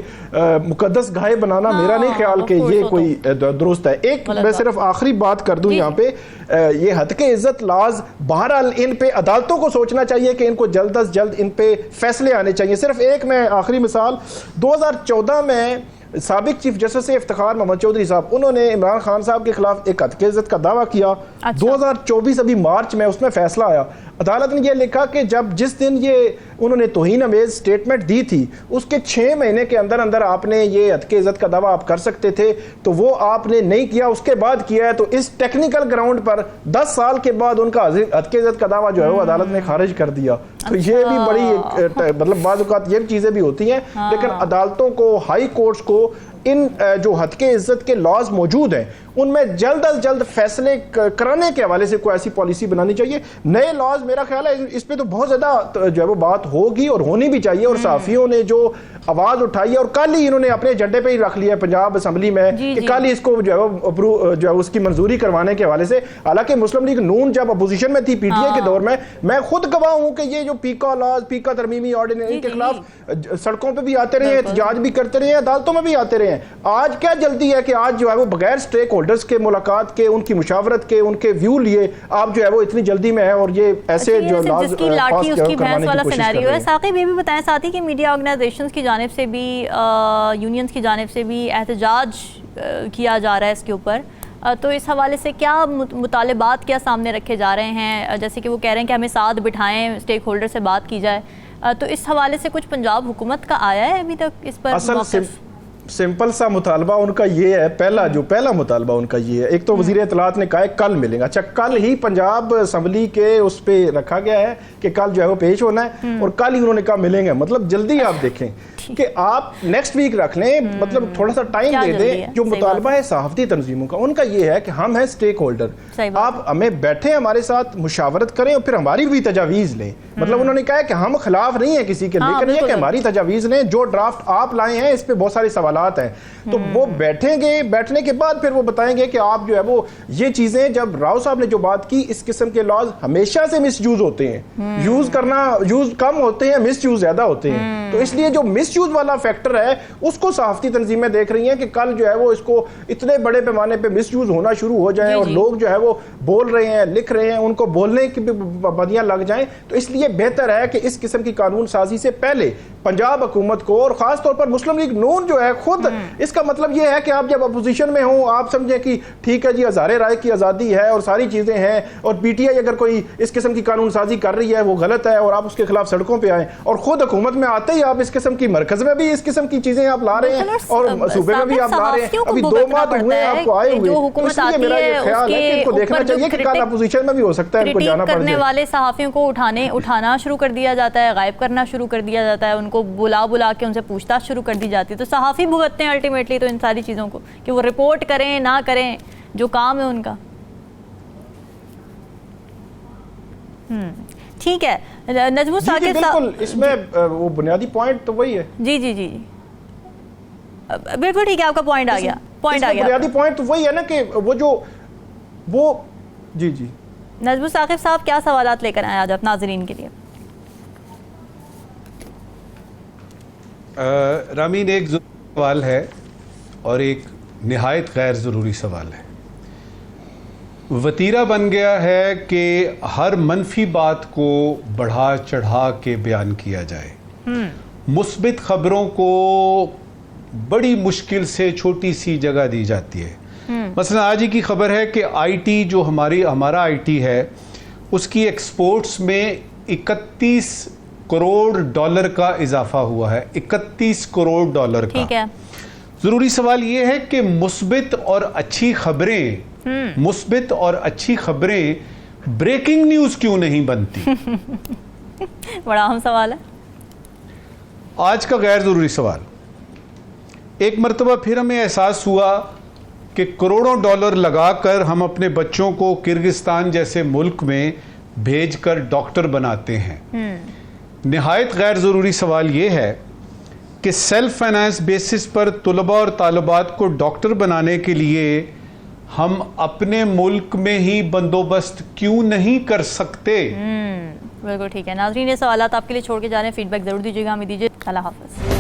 मुकद्दस गाय बनाना मेरा नहीं ख्याल कि ये कोई दुरुस्त है। एक मैं सिर्फ आखिरी बात कर दूं यहाँ पे, ये हद के इज्जत लाज बहरहाल इन पे अदालतों को सोचना चाहिए कि इनको जल्द अज जल्द इन पे फैसले आने चाहिए। सिर्फ एक मैं आखिरी मिसाल, 2014 में साबिक चीफ जस्टिस इफ्तिखार मोहम्मद चौधरी साहब, उन्होंने इमरान खान साहब के खिलाफ एक हद के इज्जत का दावा किया। 2024 अभी मार्च में उसमें फैसला आया। अदालत ने यह लिखा कि जिस दिन ये उन्होंने तौहीन अमेज स्टेटमेंट दी थी, उसके 6 महीने के अंदर अंदर आपने ये हत्के इज्जत का दावा आप कर सकते थे, तो वो आपने नहीं किया, उसके बाद किया है। तो इस टेक्निकल ग्राउंड पर 10 साल के बाद उनका हत्के इज्जत का दावा जो है वो अदालत ने खारिज कर दिया। तो ये भी बड़ी मतलब बाज़ औक़ात ये चीज़ें भी होती हैं। लेकिन अदालतों को, हाई कोर्ट्स को इन जो हत्के इज्जत के लॉज मौजूद हैं उनमें जल्द अज जल्द फैसले कराने के हवाले से कोई ऐसी पॉलिसी बनानी चाहिए। नए लॉज, मेरा ख्याल है इस पे तो बहुत ज़्यादा जो है वो बात होगी और होनी भी चाहिए। और सहाफ़ियों ने जो आवाज़ उठाई है, और कल ही इन्होंने अपने एजेंडे पे ही रख लिया पंजाब असम्बली में कि कल ही इसको जो है उसकी मंजूरी करवाने के हवाले से। हालांकि मुस्लिम लीग नून जब अपोजिशन में थी पीटीआई के दौर में, मैं खुद गवाह हूं कि ये जो पीका लॉज, पीका तरमीमी ऑर्डिनेंस, इनके खिलाफ सड़कों पर भी आते रहे, एहतजाज भी करते रहे, अदालतों में भी आते रहे। आज क्या जल्दी है कि आज जो है वो बगैर स्टेक होल्डर्स के मुलाकात के, उनकी मुशावरत के, उनके व्यू लिए आप जो है वो इतनी जल्दी में है और ये ऐसे जो जिसकी लाठी उसकी भैंस वाला सिनेरियो है। साकिब ये भी बताएं साथ ही कि मीडिया ऑर्गेनाइजेशंस की जानिब से भी, यूनियंस की जानिब से भी एहतजाज किया जा रहा है इसके ऊपर, तो इस हवाले से क्या मुतालिबात क्या सामने रखे जा रहे हैं? जैसे कि वो कह रहे हैं कि हमें साथ बिठाएं, स्टेक होल्डर से बात की जाए, तो इस हवाले से कुछ पंजाब हुकूमत का आया है अभी तक इस पर? सिंपल सा मुतालबा उनका ये है, पहला मुतालबा उनका ये है। एक तो वज़ीर इत्तलात ने कहा है कल मिलेंगे। अच्छा, कल ही पंजाब असम्बली के उस पे रखा गया है कि कल जो है वो पेश होना है और कल ही उन्होंने कहा मिलेंगे। मतलब जल्दी आप देखें कि आप नेक्स्ट वीक रख लें, मतलब थोड़ा सा टाइम दे दें। जो मुतालबा है सहाफ़ती तंजीमों का, उनका ये है कि हम हैं स्टेक होल्डर, आप हमें बैठे हमारे साथ मुशावरत करें और फिर हमारी भी तजावीज़ लें। मतलब उन्होंने कहा है कि हम खिलाफ नहीं है किसी के, लेकिन ये कि हमारी तजावीज़ लें। जो ड्राफ्ट आप लाए हैं इस पर बहुत सारे सवालात हैं, तो वो बैठेंगे, बैठने के बाद फिर वो बताएंगे कि आप जो है वो ये चीज़ें, जब राव साहब ने जो बात की, इस किस्म के लॉज हमेशा से मिसयूज होते हैं, यूज कम होते हैं, मिसयूज ज़्यादा होते हैं। तो इसलिए जो मिसयूज वाला फैक्टर है उसको सहाफ़ती तंजीमें देख रही हैं कि कल जो है वो इसको इतने बड़े पैमाने पे मिसयूज होना शुरू हो जाए और लोग जो है वो बोल रहे हैं, लिख रहे हैं, उनको बोलने की भी पाबंदियां लग जाएं। तो इसलिए बेहतर है कि इस किस्म की कानून साजी से पहले पंजाब हुकूमत को, और खास तौर पर मुस्लिम लीग नून जो है खुद, इसका मतलब ये है कि आप जब अपोजिशन में हो आप समझें कि ठीक है जी, हज़ारे राय की आज़ादी है और सारी चीज़ें हैं, और पीटीआई अगर कोई इस किस्म की कानून साजी कर रही है वो गलत है और आप उसके खिलाफ सड़कों पर आए, और खुद हुकूमत में आते ही आप इस किस्म की मरकज़ में भी इस किस्म की चीज़ें आप ला रहे हैं और सूबे में भी आप ला रहे हैं। अभी 2 माह तो हुए आपको आए हुए, तो इसलिए मेरा ये ख्याल है कि इनको देखना चाहिए कि कल अपोजिशन में भी हो सकता है इनको जाना पड़ जाए। करने वाले सहाफ़ियों को उठाना शुरू कर दिया जाता है, गायब करना शुरू कर दिया जाता है, उनको बुला के उनसे पूछताछ शुरू कर दी जाती है। तो सहाफ़ी भुगतते हैं अल्टीमेटली तो इन सारी चीज़ों को, कि वो रिपोर्ट करें ना करें, जो काम है उनका। ठीक है, नजमुल साकिब साहब, इसमें वो बुनियादी पॉइंट तो वही है। जी जी जी, बिल्कुल ठीक है, आपका पॉइंट आ गया। बुनियादी पॉइंट तो वही है ना कि वो जी जी। नजमुल साकिब साहब क्या सवालात लेकर आए आज आप नाज़रीन के लिए? रामीन, एक सवाल है और एक निहायत गैर ज़रूरी सवाल है। वतीरा बन गया है कि हर मनफी बात को बढ़ा चढ़ा के बयान किया जाए, मुस्बित खबरों को बड़ी मुश्किल से छोटी सी जगह दी जाती है। मसलन आज ही की खबर है कि आईटी जो हमारा आईटी है उसकी एक्सपोर्ट्स में 31 करोड़ डॉलर का इजाफा हुआ है, 31 करोड़ डॉलर का। ठीक है, जरूरी सवाल यह है कि मुस्बित और अच्छी खबरें ब्रेकिंग न्यूज क्यों नहीं बनती? बड़ा अहम सवाल है आज का, गैर जरूरी सवाल। एक मरतबा फिर हमें एहसास हुआ कि करोड़ों डॉलर लगाकर हम अपने बच्चों को किर्गिस्तान जैसे मुल्क में भेजकर डॉक्टर बनाते हैं। निहायत गैर ज़रूरी सवाल ये है कि सेल्फ फाइनेंस बेसिस पर तुलबा और तालिबात को डॉक्टर बनाने के लिए हम अपने मुल्क में ही बंदोबस्त क्यों नहीं कर सकते? बिल्कुल ठीक है नाज़रीन, ये सवालात आपके लिए छोड़ के जा रहे हैं। फीडबैक ज़रूर दीजिएगा, हमें दीजिए। अल्लाह हाफ़िज़।